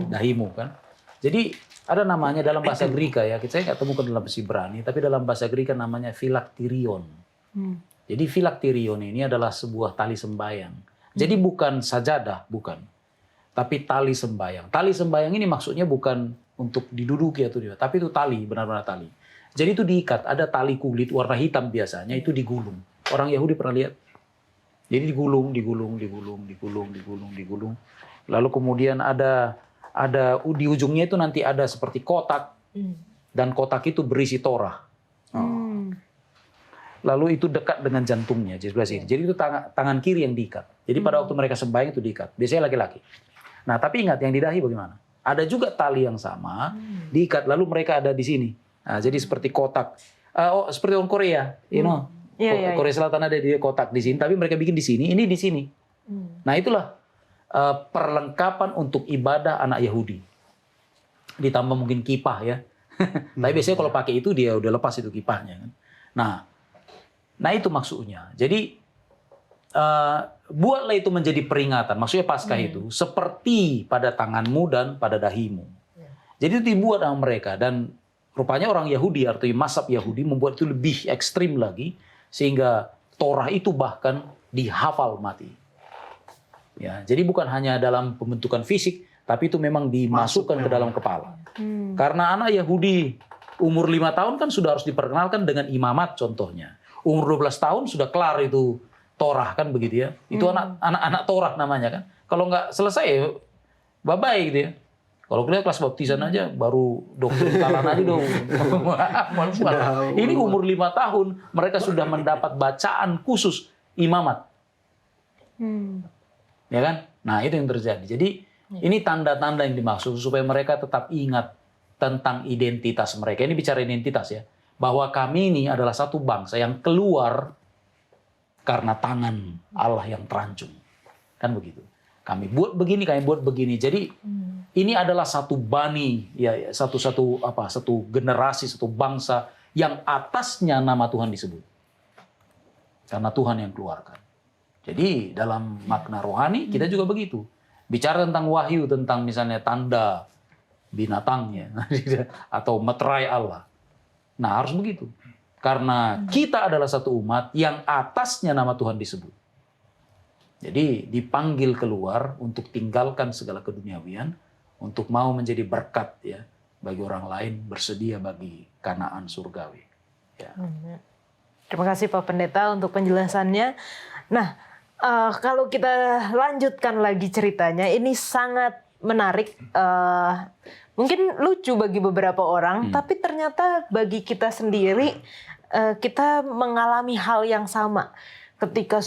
dahimu kan. Jadi ada namanya dalam bahasa Greka ya, saya nggak temukan dalam bahasa Ibrani, tapi dalam bahasa Greka namanya filaktirion. Jadi filaktirion ini adalah sebuah tali sembayang. Jadi bukan sajadah, bukan. Tapi tali sembayang. Tali sembayang ini maksudnya bukan untuk diduduki atau dia, tapi itu tali, benar-benar tali. Jadi itu diikat, ada tali kulit warna hitam biasanya, itu digulung. Orang Yahudi pernah lihat? Jadi digulung. Lalu kemudian ada di ujungnya itu nanti ada seperti kotak, dan kotak itu berisi Torah. Lalu itu dekat dengan jantungnya, jadi itu tangan kiri yang diikat. Jadi pada waktu mereka sembahyang itu diikat. Biasanya laki-laki. Nah, tapi ingat yang di dahi bagaimana? Ada juga tali yang sama diikat, lalu mereka ada di sini. Nah, jadi seperti kotak. Seperti orang Korea, Korea Selatan ada di kotak di sini, tapi mereka bikin di sini, ini di sini. Nah, itulah perlengkapan untuk ibadah anak Yahudi. Ditambah mungkin kipah ya. Tapi biasanya kalau pakai itu dia udah lepas itu kipahnya kan. Nah itu maksudnya. Jadi buatlah itu menjadi peringatan. Maksudnya Paskah itu seperti pada tanganmu dan pada dahimu. Jadi itu dibuat sama mereka, dan rupanya orang Yahudi atau mazhab Yahudi membuat itu lebih ekstrim lagi, sehingga Torah itu bahkan dihafal mati. Ya, jadi bukan hanya dalam pembentukan fisik, tapi itu memang dimasukkan ke dalam kepala. Karena anak Yahudi umur 5 tahun kan sudah harus diperkenalkan dengan imamat contohnya. Umur 12 tahun sudah kelar itu Torah kan begitu ya. Itu anak Torah namanya kan. Kalau nggak selesai ya bye-bye gitu ya. Kalau kita kelas baptisan aja baru dokter kalan aja dong. Ini umur 5 tahun mereka sudah mendapat bacaan khusus imamat. Ya kan? Nah, itu yang terjadi. Jadi ini tanda-tanda yang dimaksud supaya mereka tetap ingat tentang identitas mereka. Ini bicara identitas ya. Bahwa kami ini adalah satu bangsa yang keluar karena tangan Allah yang terancung. Kan begitu. Kami buat begini, kami buat begini. Jadi ini adalah satu bani, ya satu generasi, satu bangsa yang atasnya nama Tuhan disebut. Karena Tuhan yang keluarkan. Jadi dalam makna rohani kita juga begitu. Bicara tentang wahyu, tentang misalnya tanda binatangnya atau meterai Allah. Nah, harus begitu. Karena kita adalah satu umat yang atasnya nama Tuhan disebut. Jadi dipanggil keluar untuk tinggalkan segala keduniawian, untuk mau menjadi berkat ya bagi orang lain, bersedia bagi Kanaan surgawi. Ya. Terima kasih Pak Pendeta untuk penjelasannya. Nah, kalau kita lanjutkan lagi ceritanya, ini sangat menarik. Mungkin lucu bagi beberapa orang, tapi ternyata bagi kita sendiri, kita mengalami hal yang sama. Ketika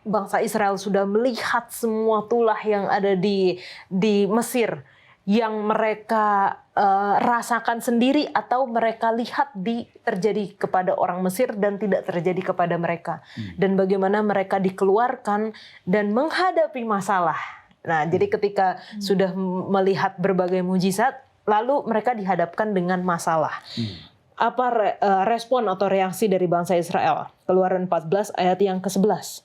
bangsa Israel sudah melihat semua tulah yang ada di Mesir, yang mereka rasakan sendiri atau mereka lihat terjadi kepada orang Mesir dan tidak terjadi kepada mereka. Dan bagaimana mereka dikeluarkan dan menghadapi masalah. Nah, jadi ketika sudah melihat berbagai mujizat, lalu mereka dihadapkan dengan masalah. Apa respon atau reaksi dari bangsa Israel? Keluaran 14 ayat yang ke-11.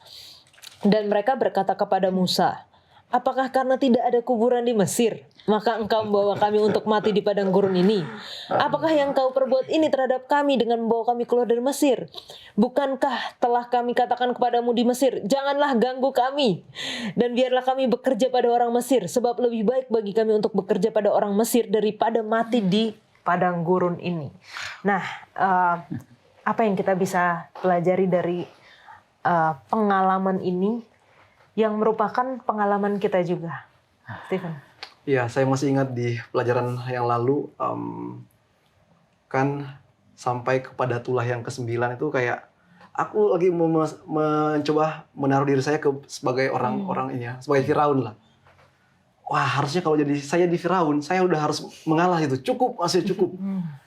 Dan mereka berkata kepada Musa, apakah karena tidak ada kuburan di Mesir, maka engkau membawa kami untuk mati di padang gurun ini? Apakah yang kau perbuat ini terhadap kami dengan membawa kami keluar dari Mesir? Bukankah telah kami katakan kepadamu di Mesir, janganlah ganggu kami, dan biarlah kami bekerja pada orang Mesir, sebab lebih baik bagi kami untuk bekerja pada orang Mesir daripada mati di padang gurun ini. Nah, apa yang kita bisa pelajari dari pengalaman ini yang merupakan pengalaman kita juga, Stephen? Ya, saya masih ingat di pelajaran yang lalu, kan sampai kepada tulah yang ke-9 itu kayak aku lagi mencoba menaruh diri saya sebagai orang-orang ini ya, sebagai Firaun lah. Wah, harusnya kalau jadi saya di Firaun, saya udah harus mengalah itu. Cukup, masih cukup.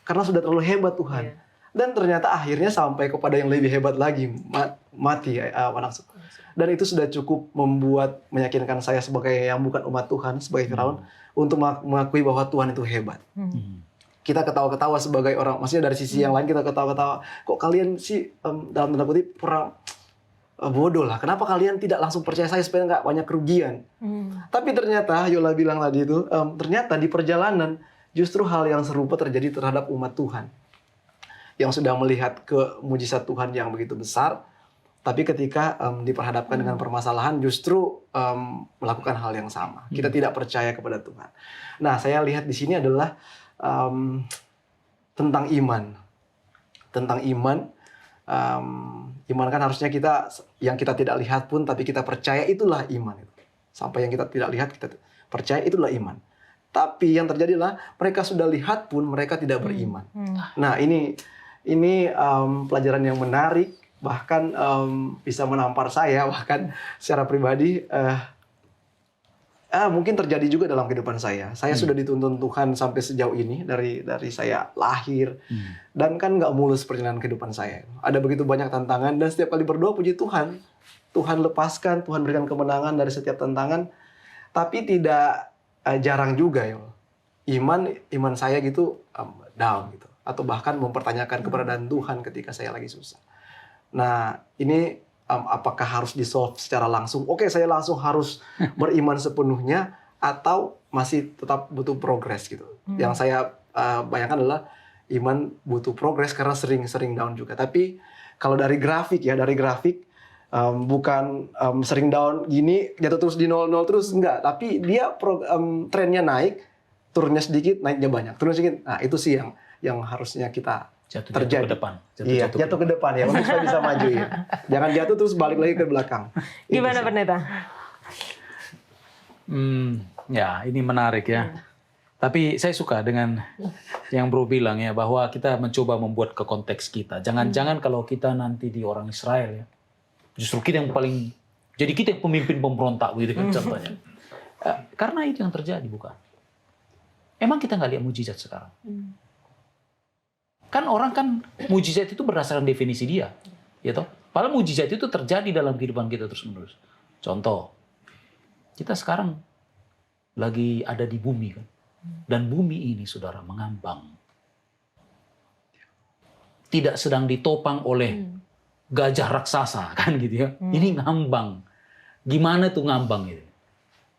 Karena sudah terlalu hebat Tuhan. Dan ternyata akhirnya sampai kepada yang lebih hebat lagi, mati anak. Dan itu sudah cukup meyakinkan saya sebagai yang bukan umat Tuhan, sebagai Firaun, untuk mengakui bahwa Tuhan itu hebat. Kita ketawa-ketawa sebagai orang, maksudnya dari sisi yang lain kita ketawa-ketawa. Kok kalian sih dalam tanda kutip kurang bodoh lah. Kenapa kalian tidak langsung percaya saya supaya nggak banyak kerugian? Tapi ternyata Yola bilang tadi itu, ternyata di perjalanan justru hal yang serupa terjadi terhadap umat Tuhan yang sudah melihat mujizat Tuhan yang begitu besar, tapi ketika diperhadapkan dengan permasalahan justru melakukan hal yang sama. Kita tidak percaya kepada Tuhan. Nah, saya lihat di sini adalah tentang iman. Tentang iman. Iman kan harusnya yang kita tidak lihat pun tapi kita percaya, itulah iman. Sampai yang kita tidak lihat kita percaya, itulah iman. Tapi yang terjadi adalah mereka sudah lihat pun mereka tidak beriman. Nah, ini pelajaran yang menarik, bahkan bisa menampar saya, bahkan secara pribadi mungkin terjadi juga dalam kehidupan saya. Saya sudah dituntun Tuhan sampai sejauh ini dari saya lahir, dan kan nggak mulus perjalanan kehidupan saya. Ada begitu banyak tantangan, dan setiap kali berdoa puji Tuhan, Tuhan lepaskan, Tuhan berikan kemenangan dari setiap tantangan. Tapi tidak jarang juga ya, iman saya gitu down gitu, atau bahkan mempertanyakan keberadaan Tuhan ketika saya lagi susah. Nah, ini apakah harus di-solve secara langsung? Oke, saya langsung harus beriman sepenuhnya, atau masih tetap butuh progres gitu. Yang saya bayangkan adalah iman butuh progres karena sering down juga. Tapi kalau dari grafik bukan sering down gini, jatuh terus di 0-0 terus, enggak. Tapi dia trennya naik, turunnya sedikit, naiknya banyak. Turunnya sedikit. Nah, itu sih yang harusnya kita terjadi. Ke depan. Jatuh ke depan ya, untuk supaya bisa maju ya. Jangan jatuh terus balik lagi ke belakang. Gimana Pendeta? Ya, ini menarik ya. Tapi saya suka dengan yang Bro bilang ya, bahwa kita mencoba membuat ke konteks kita. Jangan-jangan kalau kita nanti di orang Israel ya, justru kita yang paling, jadi kita yang pemimpin pemberontak gitu kan contohnya. Karena itu yang terjadi, bukan? Emang kita nggak lihat mujizat sekarang? Kan orang kan mujizat itu berdasarkan definisi dia, ya toh. Padahal mujizat itu terjadi dalam kehidupan kita terus-menerus. Contoh, kita sekarang lagi ada di bumi kan, dan bumi ini saudara mengambang, tidak sedang ditopang oleh gajah raksasa kan gitu ya. Ini ngambang. Gimana tuh ngambang itu?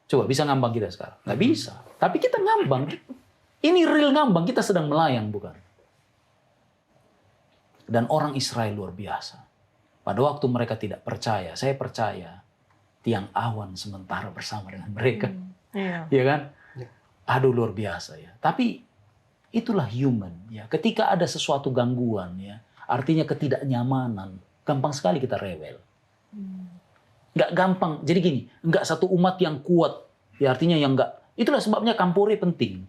Coba bisa ngambang kita sekarang? Nggak bisa. Tapi kita ngambang. Ini real ngambang, kita sedang melayang, bukan? Dan orang Israel luar biasa. Pada waktu mereka tidak percaya, saya percaya tiang awan sementara bersama dengan mereka. Iya. Ya kan? Ya. Aduh, luar biasa ya. Tapi itulah human ya. Ketika ada sesuatu gangguan ya, artinya ketidaknyamanan, gampang sekali kita rewel. Nggak gampang. Jadi gini, nggak satu umat yang kuat. Ya artinya yang nggak. Itulah sebabnya kampore penting.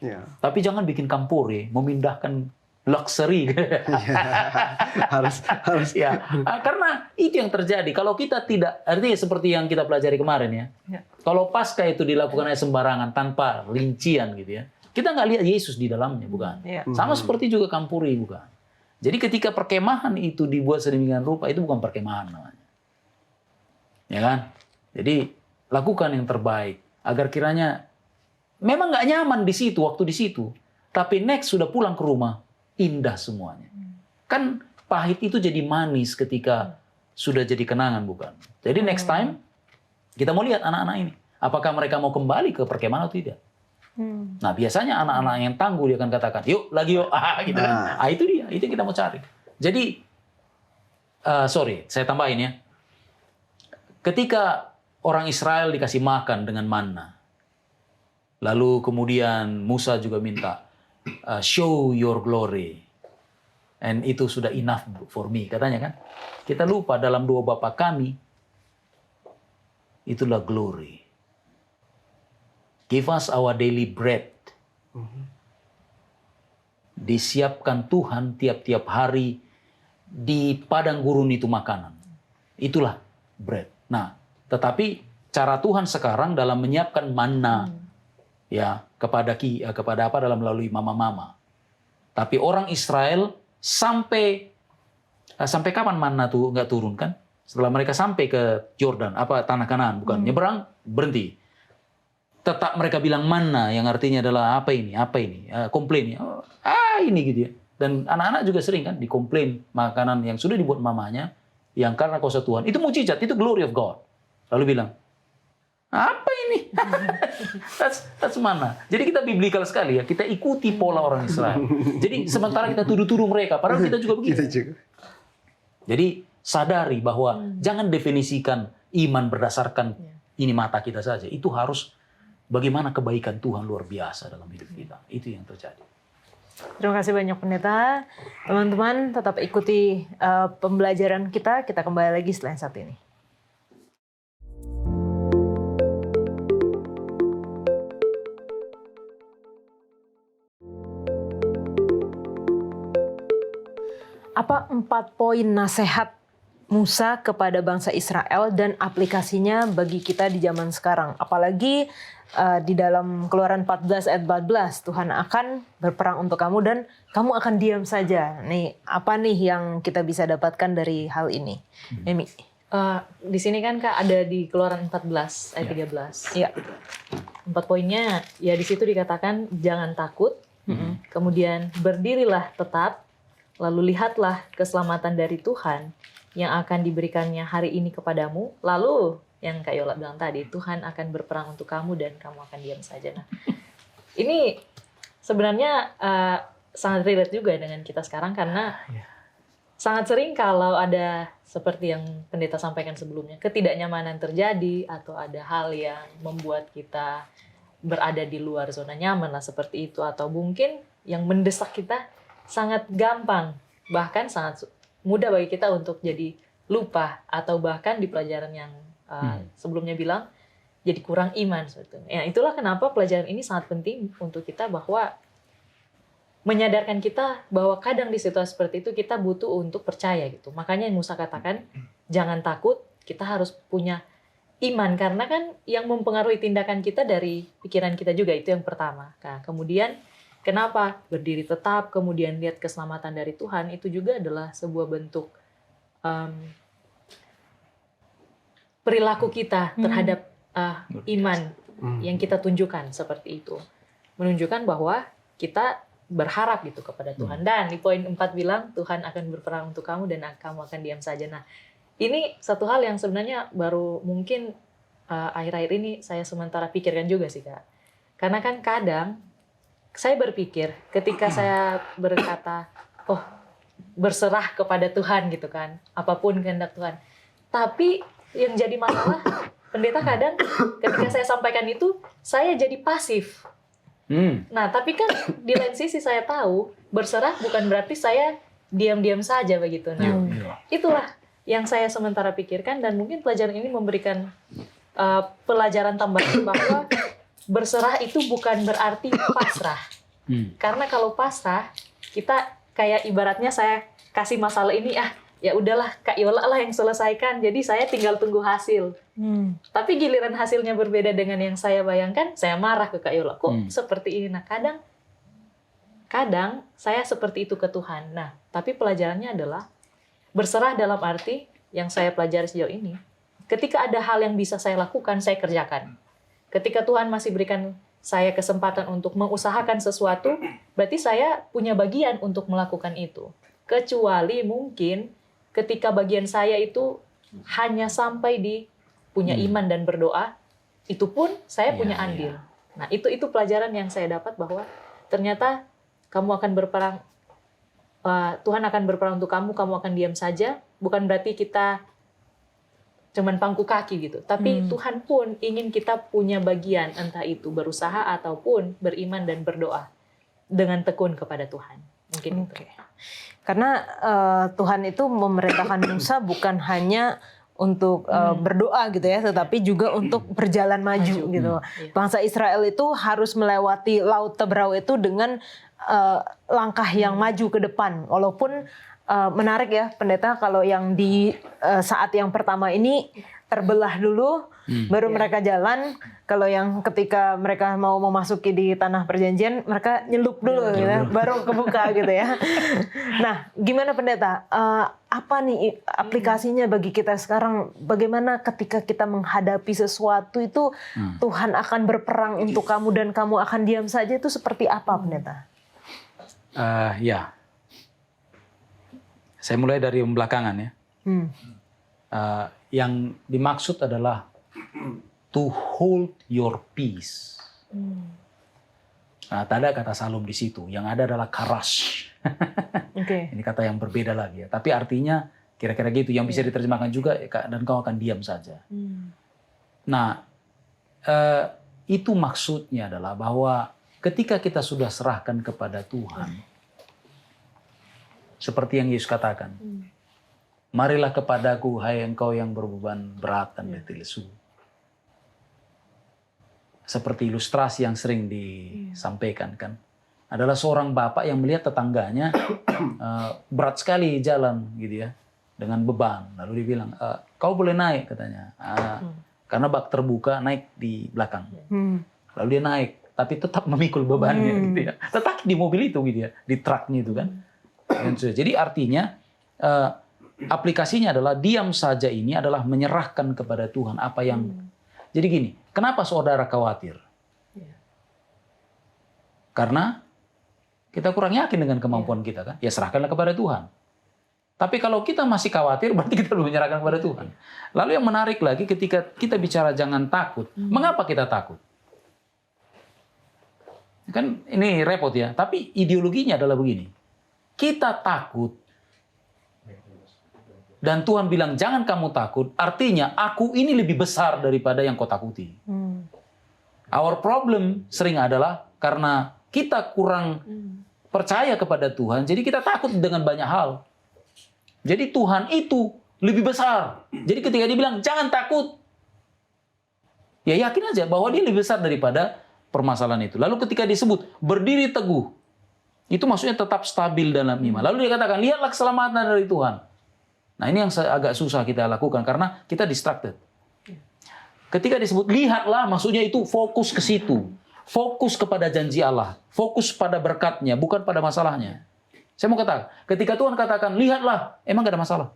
Ya. Tapi jangan bikin kampore memindahkan luxury. harus Ya, karena itu yang terjadi. Kalau kita tidak, artinya seperti yang kita pelajari kemarin ya. Ya. Kalau pasca itu dilakukan sembarangan tanpa rincian gitu ya. Kita nggak lihat Yesus di dalamnya, bukan? Iya. Sama seperti juga kampuri, bukan? Jadi ketika perkemahan itu dibuat sedemikian rupa, itu bukan perkemahan namanya. Ya kan? Jadi lakukan yang terbaik agar kiranya memang nggak nyaman di situ, waktu di situ. Tapi next sudah pulang ke rumah, indah semuanya. Kan pahit itu jadi manis ketika sudah jadi kenangan, bukan? Jadi next time kita mau lihat anak-anak ini. Apakah mereka mau kembali ke perkemahan atau tidak? Nah biasanya anak-anak yang tangguh dia akan katakan, yuk lagi yuk, gitu kan. Itu dia, itu yang kita mau cari. Jadi, sorry, saya tambahin ya. Ketika orang Israel dikasih makan dengan manna, lalu kemudian Musa juga minta, show your glory. And itu sudah enough for me, katanya kan. Kita lupa dalam doa Bapa kami, itulah glory. Give us our daily bread. Disiapkan Tuhan tiap-tiap hari di padang gurun itu makanan. Itulah bread. Nah, tetapi cara Tuhan sekarang dalam menyiapkan manna ya kepada apa dalam melalui mama-mama. Tapi orang Israel sampai kapan manna tuh nggak turun kan? Setelah mereka sampai ke Jordan, tanah Kanaan, bukan nyeberang, berhenti. Tetap mereka bilang manna, yang artinya adalah apa ini, komplain. Ini gitu ya. Dan anak-anak juga sering kan dikomplain makanan yang sudah dibuat mamanya, yang karena kuasa Tuhan. Itu mujizat, itu glory of God. Lalu bilang, apa ini? that's mana? Jadi kita biblical sekali ya, kita ikuti pola orang Israel. Jadi sementara kita tuduh-tuduh mereka, padahal kita juga begitu. Kita juga. Jadi sadari bahwa jangan definisikan iman berdasarkan ini mata kita saja. Itu harus bagaimana kebaikan Tuhan luar biasa dalam hidup kita. Itu yang terjadi. Terima kasih banyak pendeta. Teman-teman tetap ikuti pembelajaran kita. Kita kembali lagi setelah yang satu ini. Apa 4 poin nasihat Musa kepada bangsa Israel dan aplikasinya bagi kita di zaman sekarang? Apalagi di dalam Keluaran 14 ayat 14, Tuhan akan berperang untuk kamu dan kamu akan diam saja. Nih, apa nih yang kita bisa dapatkan dari hal ini? Emi. Di sini kan Kak ada di Keluaran 14 ayat 13. Iya. 4 poinnya ya di situ dikatakan jangan takut. Kemudian berdirilah tetap, lalu lihatlah keselamatan dari Tuhan yang akan diberikannya hari ini kepadamu. Lalu yang Kak Yola bilang tadi, Tuhan akan berperang untuk kamu dan kamu akan diam saja. Nah, ini sebenarnya sangat relate juga dengan kita sekarang karena sangat sering kalau ada seperti yang pendeta sampaikan sebelumnya, ketidaknyamanan terjadi atau ada hal yang membuat kita berada di luar zona nyaman lah seperti itu, atau mungkin yang mendesak kita sangat gampang, bahkan sangat mudah bagi kita untuk jadi lupa, atau bahkan di pelajaran yang sebelumnya bilang jadi kurang iman sebetulnya. Ya, itulah kenapa pelajaran ini sangat penting untuk kita, bahwa menyadarkan kita bahwa kadang di situasi seperti itu kita butuh untuk percaya gitu. Makanya yang Musa katakan jangan takut, kita harus punya iman, karena kan yang mempengaruhi tindakan kita dari pikiran kita juga, itu yang pertama. Nah, kemudian kenapa berdiri tetap, kemudian lihat keselamatan dari Tuhan, itu juga adalah sebuah bentuk perilaku kita terhadap iman yang kita tunjukkan seperti itu. Menunjukkan bahwa kita berharap gitu kepada Tuhan. Dan di poin 4 bilang, Tuhan akan berperang untuk kamu dan kamu akan diam saja. Nah, ini satu hal yang sebenarnya baru mungkin akhir-akhir ini saya sementara pikirkan juga sih Kak. Karena kan kadang saya berpikir ketika saya berkata, oh berserah kepada Tuhan gitu kan, apapun kehendak Tuhan. Tapi yang jadi masalah, pendeta kadang ketika saya sampaikan itu, saya jadi pasif. Nah, tapi kan di lain sisi saya tahu, berserah bukan berarti saya diam-diam saja begitu. Nah, itulah yang saya sementara pikirkan, dan mungkin pelajaran ini memberikan pelajaran tambahan bahwa berserah itu bukan berarti pasrah. Karena kalau pasrah, kita kayak ibaratnya saya kasih masalah ini, ya udahlah Kak Yola lah yang selesaikan, jadi saya tinggal tunggu hasil. Tapi giliran hasilnya berbeda dengan yang saya bayangkan, saya marah ke Kak Yola, kok seperti ini. Nah, kadang saya seperti itu ke Tuhan. Nah, tapi pelajarannya adalah berserah dalam arti yang saya pelajari sejauh ini. Ketika ada hal yang bisa saya lakukan, saya kerjakan. Ketika Tuhan masih berikan saya kesempatan untuk mengusahakan sesuatu, berarti saya punya bagian untuk melakukan itu. Kecuali mungkin ketika bagian saya itu hanya sampai di punya iman dan berdoa, itu pun saya punya andil. Nah, itu pelajaran yang saya dapat bahwa ternyata kamu akan berperang, Tuhan akan berperang untuk kamu akan diam saja. Bukan berarti kita cuman pangku kaki gitu. Tapi Tuhan pun ingin kita punya bagian, entah itu berusaha ataupun beriman dan berdoa dengan tekun kepada Tuhan. Mungkin itu. Karena Tuhan itu memerintahkan Musa bukan hanya untuk berdoa gitu ya, tetapi juga untuk berjalan maju gitu. Bangsa Israel itu harus melewati Laut Tebrau itu dengan langkah yang maju ke depan. Walaupun menarik ya pendeta, kalau yang di saat yang pertama ini terbelah dulu, baru mereka jalan. Kalau yang ketika mereka mau memasuki di tanah perjanjian, mereka nyelup dulu gitu ya, baru kebuka gitu ya. Nah, gimana pendeta? Apa nih aplikasinya bagi kita sekarang? Bagaimana ketika kita menghadapi sesuatu itu, Tuhan akan berperang untuk kamu dan kamu akan diam saja, itu seperti apa pendeta? Ya, saya mulai dari belakangan ya. Yang dimaksud adalah to hold your peace. Nah, tak ada kata salom di situ. Yang ada adalah karash. Ini kata yang berbeda lagi ya. Tapi artinya kira-kira gitu. Yang bisa diterjemahkan juga, dan kau akan diam saja. Nah, itu maksudnya adalah bahwa ketika kita sudah serahkan kepada Tuhan, seperti yang Yesus katakan, marilah kepadaku, hai engkau yang berbeban berat dan letih lesu. Seperti ilustrasi yang sering disampaikan kan, adalah seorang bapak yang melihat tetangganya berat sekali jalan gitu ya, dengan beban. Lalu dia bilang, kau boleh naik katanya, karena bak terbuka, naik di belakang. Lalu dia naik, tapi tetap memikul bebannya gitu ya, tetap di mobil itu gitu ya, di truknya itu kan. Jadi artinya aplikasinya adalah diam saja ini adalah menyerahkan kepada Tuhan apa yang. Jadi gini, kenapa saudara khawatir? Karena kita kurang yakin dengan kemampuan kita kan? Ya serahkanlah kepada Tuhan. Tapi kalau kita masih khawatir, berarti kita belum menyerahkan kepada Tuhan. Lalu yang menarik lagi ketika kita bicara jangan takut, mengapa kita takut? Kan ini repot ya, tapi ideologinya adalah begini. Kita takut, dan Tuhan bilang jangan kamu takut, artinya aku ini lebih besar daripada yang kau takuti. Our problem sering adalah karena kita kurang percaya kepada Tuhan, jadi kita takut dengan banyak hal. Jadi Tuhan itu lebih besar. Jadi ketika dia bilang jangan takut, ya yakin aja bahwa dia lebih besar daripada permasalahan itu. Lalu ketika disebut berdiri teguh, itu maksudnya tetap stabil dalam iman. Lalu dia katakan lihatlah keselamatan dari Tuhan. Nah ini yang agak susah kita lakukan karena kita distracted. Ketika disebut lihatlah, maksudnya itu fokus ke situ. Fokus kepada janji Allah. Fokus pada berkatnya, bukan pada masalahnya. Saya mau katakan, ketika Tuhan katakan lihatlah, emang gak ada masalah?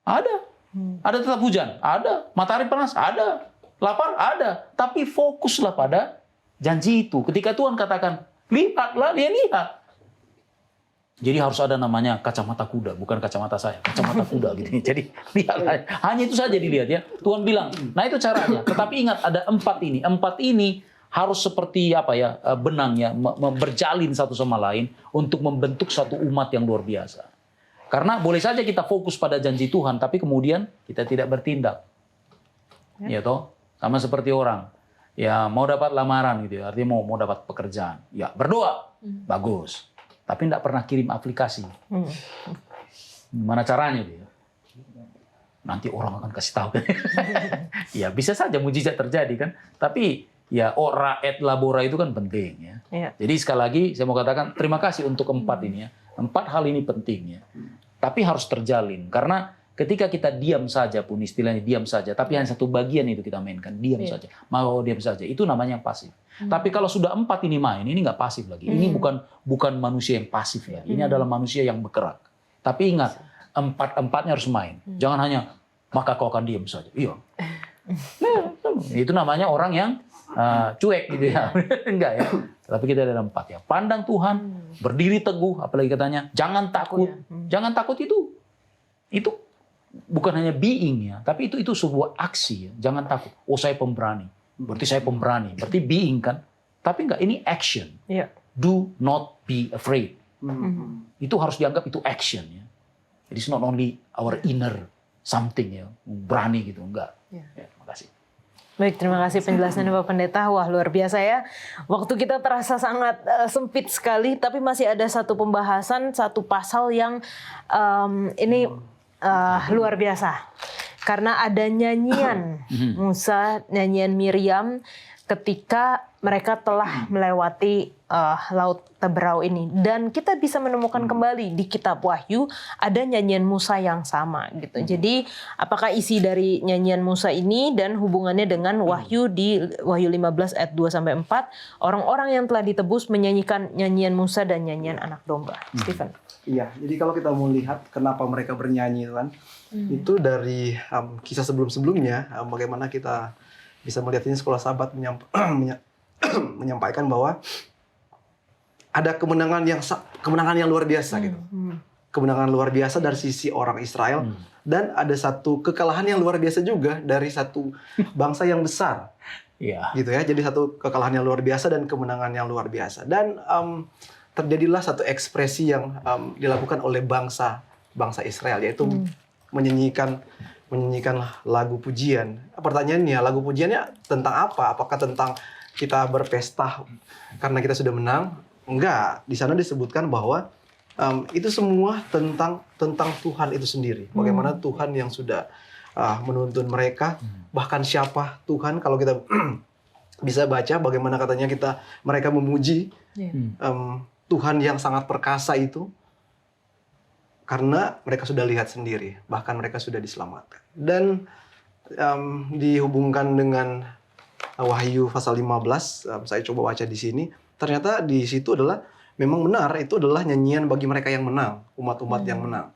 Ada. Ada tetap hujan? Ada. Matahari panas? Ada. Lapar? Ada. Tapi fokuslah pada janji itu. Ketika Tuhan katakan lihatlah, dia lihat. Jadi harus ada namanya kacamata kuda, bukan kacamata saya, kacamata kuda gitu. Jadi lihat, hanya itu saja dilihat ya. Tuhan bilang, nah itu caranya. Tetapi ingat ada 4 ini. 4 ini harus seperti apa ya, benang ya, berjalin satu sama lain untuk membentuk satu umat yang luar biasa. Karena boleh saja kita fokus pada janji Tuhan, tapi kemudian kita tidak bertindak. Ya toh, sama seperti orang. Ya mau dapat lamaran gitu ya, artinya mau dapat pekerjaan. Ya berdoa, bagus. Tapi tidak pernah kirim aplikasi. Gimana caranya dia? Nanti orang akan kasih tahu. Ya bisa saja mujizat terjadi kan. Tapi ya ora et labora itu kan penting ya. Iya. Jadi sekali lagi saya mau katakan terima kasih untuk 4 ini ya. 4 hal ini penting ya. Tapi harus terjalin karena ketika kita diam saja pun istilahnya diam saja, tapi hanya satu bagian itu kita mainkan, diam saja, mau diam saja, itu namanya yang pasif. Tapi kalau sudah 4 ini main, ini nggak pasif lagi. Ini bukan manusia yang pasif lagi. Ini adalah manusia yang bergerak. Tapi ingat, 4-4-nya harus main. Jangan hanya maka kau akan diam saja. Iya. Itu namanya orang yang cuek gitu ya. Enggak ya. Tapi kita ada 4 ya. Pandang Tuhan, berdiri teguh, apalagi katanya jangan takut. Jangan takut itu bukan hanya being ya, tapi itu sebuah aksi ya. Jangan takut. Oh saya pemberani. Berarti saya pemberani. Berarti being kan. Tapi enggak, ini action. Iya. Do not be afraid. Itu harus dianggap itu action ya. Jadi it's not only our inner something ya. Berani gitu. Enggak. Ya, terima kasih. Baik, terima kasih penjelasannya Pak Pendeta. Wah, luar biasa ya. Waktu kita terasa sangat sempit sekali, tapi masih ada satu pembahasan, satu pasal yang ini luar biasa. Karena ada nyanyian Musa, nyanyian Miriam ketika mereka telah melewati Laut Teberau ini. Dan kita bisa menemukan kembali di kitab Wahyu ada nyanyian Musa yang sama gitu. Jadi apakah isi dari nyanyian Musa ini dan hubungannya dengan Wahyu di Wahyu 15 ayat 2-4, orang-orang yang telah ditebus menyanyikan nyanyian Musa dan nyanyian anak domba. Stephen. Iya, jadi kalau kita mau lihat kenapa mereka bernyanyi kan, itu dari kisah sebelum-sebelumnya, bagaimana kita bisa melihat ini sekolah sahabat menyampaikan bahwa ada kemenangan yang luar biasa gitu. Kemenangan luar biasa dari sisi orang Israel dan ada satu kekalahan yang luar biasa juga dari satu bangsa yang besar. Iya. Gitu ya. Jadi satu kekalahan yang luar biasa dan kemenangan yang luar biasa. Dan terjadilah satu ekspresi yang dilakukan oleh bangsa Israel, yaitu menyanyikan lagu pujian. Pertanyaannya, lagu pujiannya tentang apa? Apakah tentang kita berpesta karena kita sudah menang? Enggak. Di sana disebutkan bahwa itu semua tentang Tuhan itu sendiri. Bagaimana Tuhan yang sudah menuntun mereka, bahkan siapa Tuhan. Kalau kita bisa baca bagaimana katanya mereka memuji Tuhan yang sangat perkasa itu, karena mereka sudah lihat sendiri, bahkan mereka sudah diselamatkan. Dan dihubungkan dengan Wahyu pasal 15, saya coba baca di sini, ternyata di situ adalah memang benar, itu adalah nyanyian bagi mereka yang menang, umat-umat yang menang.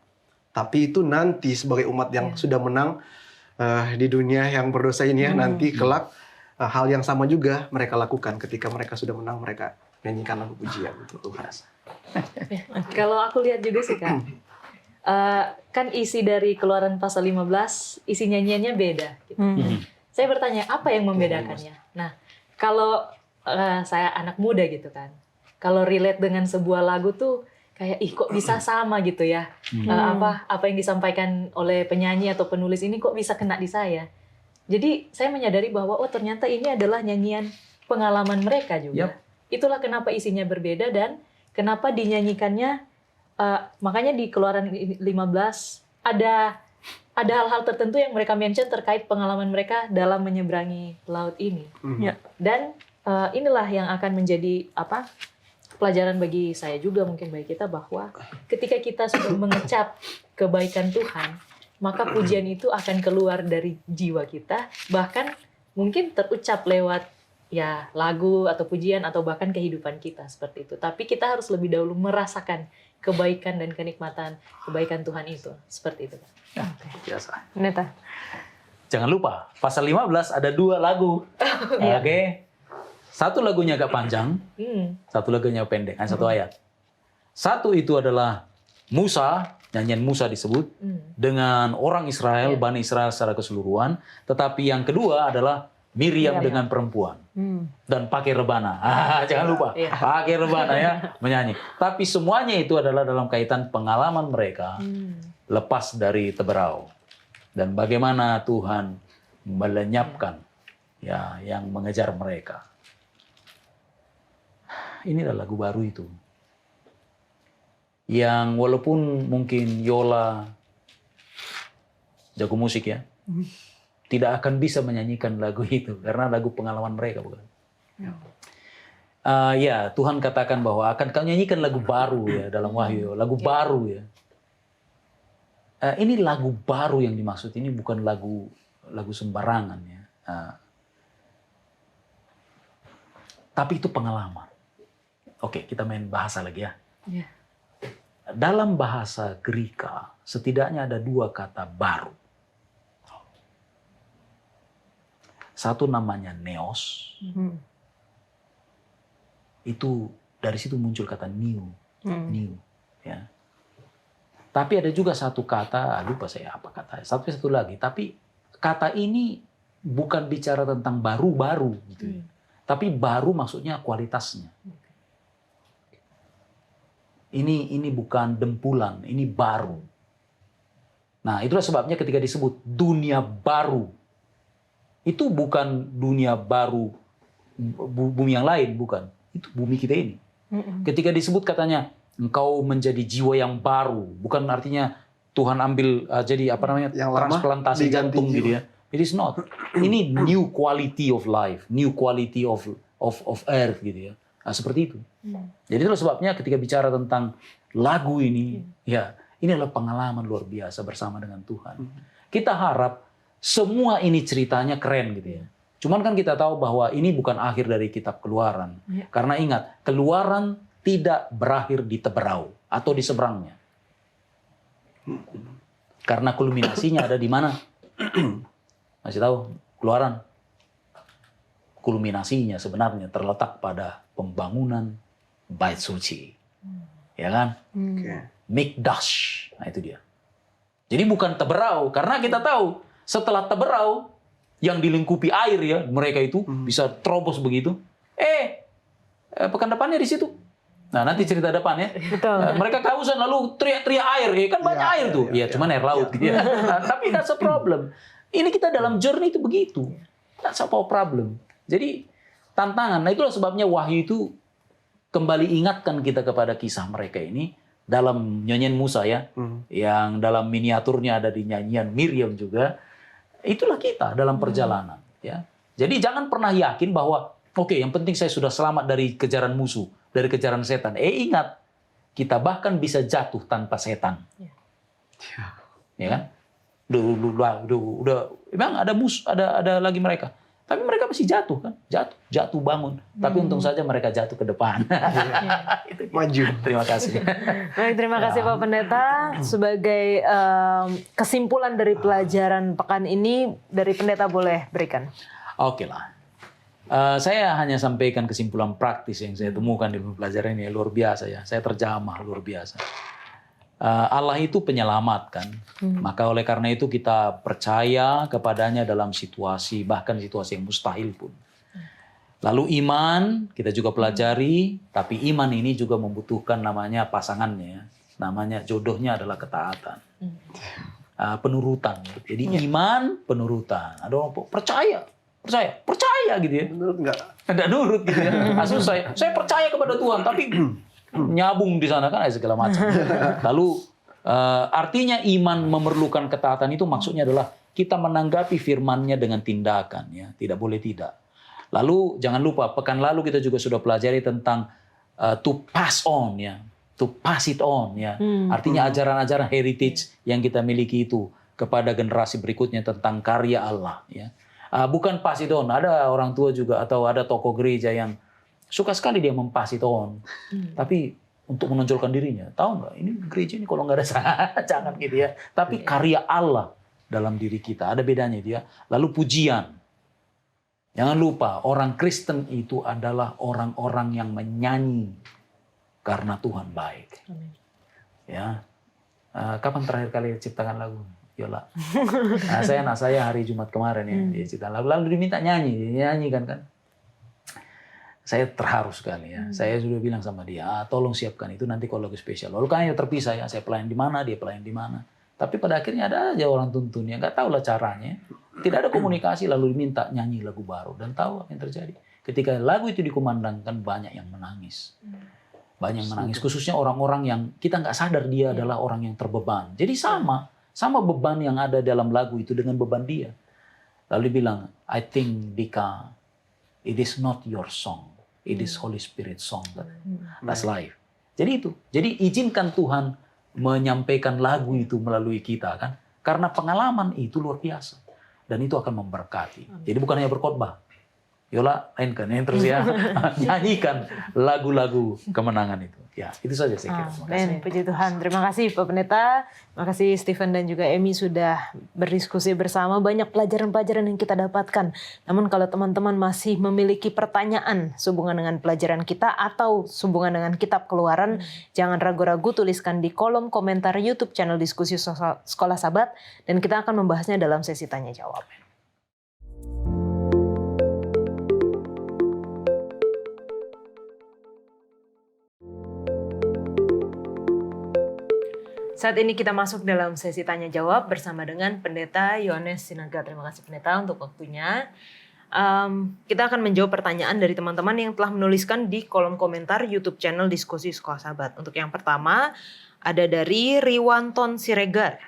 Tapi itu nanti sebagai umat yang sudah menang di dunia yang berdosa ini ya, nanti kelak hal yang sama juga mereka lakukan ketika mereka sudah menang, mereka nyanyikan lagu pujian untuk Tuhan. Kalau aku lihat juga sih Kak, kan isi dari Keluaran pasal 15, isi nyanyiannya beda. Gitu. Saya bertanya, apa yang membedakannya? Nah, kalau saya anak muda gitu kan, kalau relate dengan sebuah lagu tuh kayak, kok bisa sama gitu ya? Apa yang disampaikan oleh penyanyi atau penulis ini kok bisa kena di saya? Jadi saya menyadari bahwa ternyata ini adalah nyanyian pengalaman mereka juga. Itulah kenapa isinya berbeda dan kenapa dinyanyikannya. Makanya di Keluaran 15 ada hal-hal tertentu yang mereka mention terkait pengalaman mereka dalam menyeberangi laut ini. Dan inilah yang akan menjadi pelajaran bagi saya juga, mungkin bagi kita, bahwa ketika kita sudah mengecap kebaikan Tuhan, maka pujian itu akan keluar dari jiwa kita, bahkan mungkin terucap lewat lagu atau pujian atau bahkan kehidupan kita seperti itu. Tapi kita harus lebih dahulu merasakan kebaikan dan kenikmatan kebaikan Tuhan itu. Seperti itu. Biasa. Neta. Jangan lupa, pasal 15 ada 2 lagu. Oke. Satu lagunya agak panjang, satu lagunya pendek, hanya 1 ayat. Satu itu adalah Musa, nyanyian Musa disebut, dengan orang Israel, Bani Israel secara keseluruhan. Tetapi yang kedua adalah Miriam dengan perempuan. Dan pakai rebana. Jangan lupa, pakai rebana ya, menyanyi. Tapi semuanya itu adalah dalam kaitan pengalaman mereka lepas dari teberau. Dan bagaimana Tuhan melenyapkan ya yang mengejar mereka. Ini adalah lagu baru itu. Yang walaupun mungkin Yola jago musik ya, tidak akan bisa menyanyikan lagu itu karena lagu pengalaman mereka bukan. Ya Tuhan katakan bahwa akan kau nyanyikan lagu baru ya dalam Wahyu, lagu baru ya. Ini lagu baru yang dimaksud, ini bukan lagu sembarangan ya. Tapi itu pengalaman. Oke, kita main bahasa lagi ya. Dalam bahasa Greka, setidaknya ada 2 kata baru. Satu namanya neos. Itu dari situ muncul kata new. New. Ya. Tapi ada juga satu kata, lupa saya apa katanya. Satu lagi. Tapi kata ini bukan bicara tentang baru-baru. Gitu. Tapi baru maksudnya kualitasnya. Ini bukan dempulan, ini baru. Nah, itulah sebabnya ketika disebut dunia baru. Itu bukan dunia baru bumi yang lain, bukan. Itu bumi kita ini. Ketika disebut katanya engkau menjadi jiwa yang baru, bukan artinya Tuhan ambil jadi apa namanya yang transplantasi jantung gitu ya. It is not. Ini new quality of life, new quality of earth gitu ya. Nah, seperti itu. Jadi itulah sebabnya ketika bicara tentang lagu ini, ya ini adalah pengalaman luar biasa bersama dengan Tuhan. Kita harap semua ini ceritanya keren gitu ya. Cuman kan kita tahu bahwa ini bukan akhir dari kitab Keluaran. Karena ingat, Keluaran tidak berakhir di teberau atau di seberangnya. Karena kulminasinya ada di mana? Masih tahu? Keluaran. Kulminasinya sebenarnya terletak pada pembangunan Bait Suci. Ya kan? Mikdash. Nah itu dia. Jadi bukan teberau. Karena kita tahu setelah teberau yang dilingkupi air ya, mereka itu bisa terobos begitu. Pekan depannya di situ. Nah nanti cerita depan ya. Mereka kehausan lalu teriak-teriak air. Kan banyak air tuh. Ya, cuman air laut. Gitu ya. Tapi that's a problem. Ini kita dalam journey itu begitu. That's a problem. Jadi tantangan. Nah itulah sebabnya Wahyu itu kembali ingatkan kita kepada kisah mereka ini dalam nyanyian Musa ya, yang dalam miniaturnya ada di nyanyian Miriam juga. Itulah kita dalam perjalanan. Ya. Jadi jangan pernah yakin bahwa oke, yang penting saya sudah selamat dari kejaran musuh, dari kejaran setan. Ingat, kita bahkan bisa jatuh tanpa setan. Ya kan? Udah, memang ada musuh, ada lagi mereka. Tapi mereka masih jatuh kan, jatuh bangun. Tapi untung saja mereka jatuh ke depan. Maju. Terima kasih. Baik, terima kasih Pak Pendeta. Sebagai kesimpulan dari pelajaran pekan ini, dari Pendeta boleh berikan. Oke lah. Saya hanya sampaikan kesimpulan praktis yang saya temukan di pelajaran ini. Luar biasa ya, saya terjamah luar biasa. Allah itu penyelamat kan. Maka oleh karena itu kita percaya kepadanya dalam situasi, bahkan situasi yang mustahil pun. Lalu iman, kita juga pelajari, tapi iman ini juga membutuhkan namanya pasangannya. Namanya jodohnya adalah ketaatan. Penurutan. Jadi iman, penurutan. Ada orang percaya gitu ya. Menurut enggak? Enggak nurut gitu ya. Susah saya percaya kepada Tuhan, tapi nyabung di sana kan segala macam. Lalu artinya iman memerlukan ketaatan itu maksudnya adalah kita menanggapi firman-Nya dengan tindakan ya, tidak boleh tidak. Lalu jangan lupa pekan lalu kita juga sudah pelajari tentang to pass on ya, to pass it on ya. Artinya ajaran-ajaran heritage yang kita miliki itu kepada generasi berikutnya tentang karya Allah ya. Bukan pass it on, ada orang tua juga atau ada tokoh gereja yang suka sekali dia mempas itu on, tapi untuk menonjolkan dirinya, tahu nggak? Ini gereja ini kalau nggak ada jangan gitu ya. Tapi karya Allah dalam diri kita ada bedanya dia. Lalu pujian, jangan lupa orang Kristen itu adalah orang-orang yang menyanyi. karena Tuhan baik. Ya, kapan terakhir kali ciptakan lagu, Yola? Anak saya hari Jumat kemarin ya, dia ciptakan lagu, lalu diminta nyanyikan kan. Saya terharu sekali ya. Saya sudah bilang sama dia, tolong siapkan itu nanti kalau lagu spesial. Lalu kan terpisah ya, saya pelayan di mana, dia pelayan di mana. Tapi pada akhirnya ada aja orang tuntun yang nggak tahu lah caranya. Tidak ada komunikasi, lalu diminta nyanyi lagu baru. Dan tahu apa yang terjadi. Ketika lagu itu dikumandangkan, banyak yang menangis. Banyak yang menangis, khususnya orang-orang yang kita nggak sadar dia adalah orang yang terbeban. Jadi sama beban yang ada dalam lagu itu dengan beban dia. Lalu dia bilang, I think Dika, it is not your song. It is Holy Spirit song. That's life. Jadi itu. Jadi izinkan Tuhan menyampaikan lagu itu melalui kita kan. Karena pengalaman itu luar biasa. Dan itu akan memberkati. Jadi bukan hanya berkhotbah. Yola, mainkan yang terus ya. Nyanyikan lagu-lagu kemenangan itu. Ya, itu saja saya kira. Terima kasih. Puji Tuhan. Terima kasih Pak Pendeta. Terima kasih Stephen dan juga Emi sudah berdiskusi bersama. Banyak pelajaran-pelajaran yang kita dapatkan. Namun kalau teman-teman masih memiliki pertanyaan sehubungan dengan pelajaran kita atau sehubungan dengan kitab Keluaran, jangan ragu-ragu tuliskan di kolom komentar YouTube channel Diskusi Sekolah Sabat dan kita akan membahasnya dalam sesi tanya jawab. Saat ini kita masuk dalam sesi tanya jawab bersama dengan Pendeta Yohanes Sinaga. Terima kasih Pendeta untuk waktunya. Kita akan menjawab pertanyaan dari teman-teman yang telah menuliskan di kolom komentar YouTube channel Diskusi Sekolah Sabat. Untuk yang pertama ada dari Riwanton Siregar.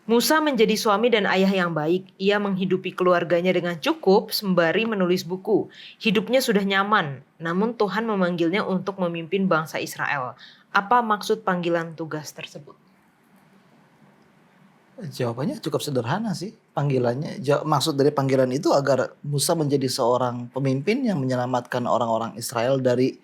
Musa menjadi suami dan ayah yang baik. Ia menghidupi keluarganya dengan cukup sembari menulis buku. Hidupnya sudah nyaman, namun Tuhan memanggilnya untuk memimpin bangsa Israel. Apa maksud panggilan tugas tersebut? Jawabannya cukup sederhana sih. Panggilannya, maksud dari panggilan itu agar Musa menjadi seorang pemimpin yang menyelamatkan orang-orang Israel dari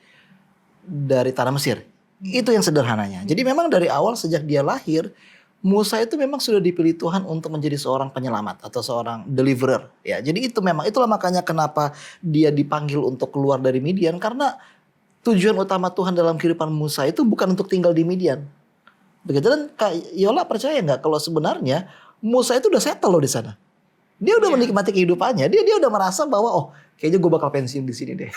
tanah Mesir. Itu yang sederhananya. Jadi memang dari awal sejak dia lahir, Musa itu memang sudah dipilih Tuhan untuk menjadi seorang penyelamat atau seorang deliverer. Ya, jadi itulah makanya kenapa dia dipanggil untuk keluar dari Midian, karena tujuan utama Tuhan dalam kehidupan Musa itu bukan untuk tinggal di Midian. Begitu. Dan Kak Yola percaya nggak kalau sebenarnya Musa itu udah settle loh di sana. Dia udah menikmati kehidupannya. Dia udah merasa bahwa kayaknya gue bakal pensiun di sini deh.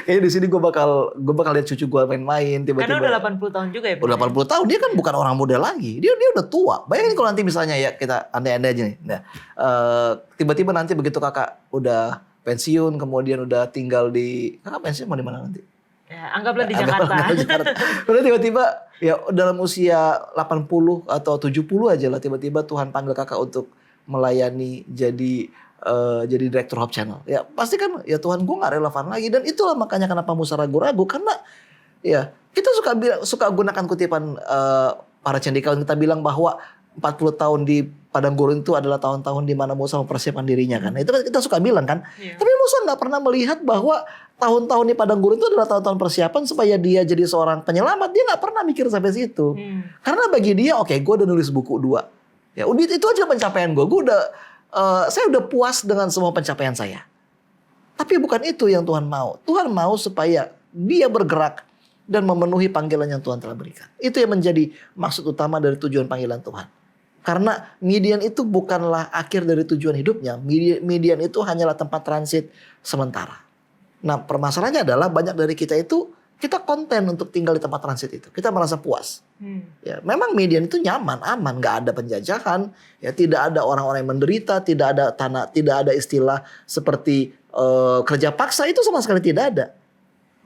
Kayaknya di sini gue bakal lihat cucu gue main-main. Karena udah 80 tahun juga ya. Udah 80 tahun, dia kan bukan orang muda lagi. Dia udah tua. Bayangin kalau nanti misalnya ya kita andai-andai aja nih. Nah, tiba-tiba nanti begitu kakak udah pensiun, kemudian udah tinggal kakak pensiun mau di mana nanti? Ya, anggaplah di Jakarta. Udah tiba-tiba ya dalam usia 80 atau 70 aja lah tiba-tiba Tuhan panggil kakak untuk melayani jadi direktur Hope Channel. Ya pasti kan ya Tuhan gue gak relevan lagi. Dan itulah makanya kenapa Musa ragu-ragu. Karena ya kita suka gunakan kutipan para cendekiawan, kita bilang bahwa 40 tahun di padang gurun itu adalah tahun-tahun di mana Musa mempersiapkan dirinya kan. Itu kita suka bilang kan. Yeah. Tapi Musa gak pernah melihat bahwa tahun-tahun di padang gurun itu adalah tahun-tahun persiapan supaya dia jadi seorang penyelamat. Dia gak pernah mikir sampai situ. Karena bagi dia gue udah nulis buku 2. Ya itu aja pencapaian gue. Saya udah puas dengan semua pencapaian saya. Tapi bukan itu yang Tuhan mau. Tuhan mau supaya dia bergerak dan memenuhi panggilan yang Tuhan telah berikan. Itu yang menjadi maksud utama dari tujuan panggilan Tuhan. Karena Midian itu bukanlah akhir dari tujuan hidupnya. Midian itu hanyalah tempat transit sementara. Nah permasalahannya adalah banyak dari kita itu, kita konten untuk tinggal di tempat transit itu. Kita merasa puas. Ya, memang Midian itu nyaman, aman, nggak ada penjajahan, ya tidak ada orang-orang yang menderita, tidak ada istilah seperti kerja paksa, itu sama sekali tidak ada.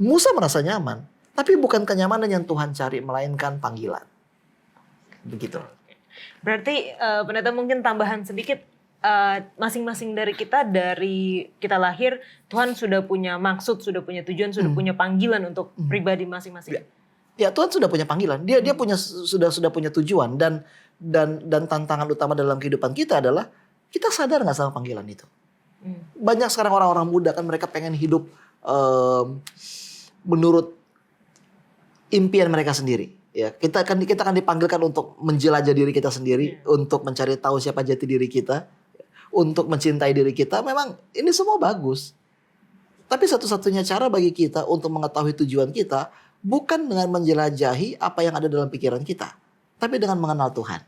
Musa merasa nyaman, tapi bukan kenyamanan yang Tuhan cari, melainkan panggilan. Begitu. Berarti Pendeta mungkin tambahan sedikit, masing-masing dari kita lahir, Tuhan sudah punya maksud, sudah punya tujuan, sudah punya panggilan untuk pribadi masing-masing. Ya Tuhan sudah punya panggilan, dia sudah punya tujuan dan tantangan utama dalam kehidupan kita adalah kita sadar nggak sama panggilan itu. Banyak sekarang orang-orang muda kan mereka pengen hidup menurut impian mereka sendiri. Ya, kita akan dipanggilkan untuk menjelajah diri kita sendiri, untuk mencari tahu siapa jati diri kita, untuk mencintai diri kita. Memang ini semua bagus. Tapi satu-satunya cara bagi kita untuk mengetahui tujuan kita bukan dengan menjelajahi apa yang ada dalam pikiran kita, tapi dengan mengenal Tuhan.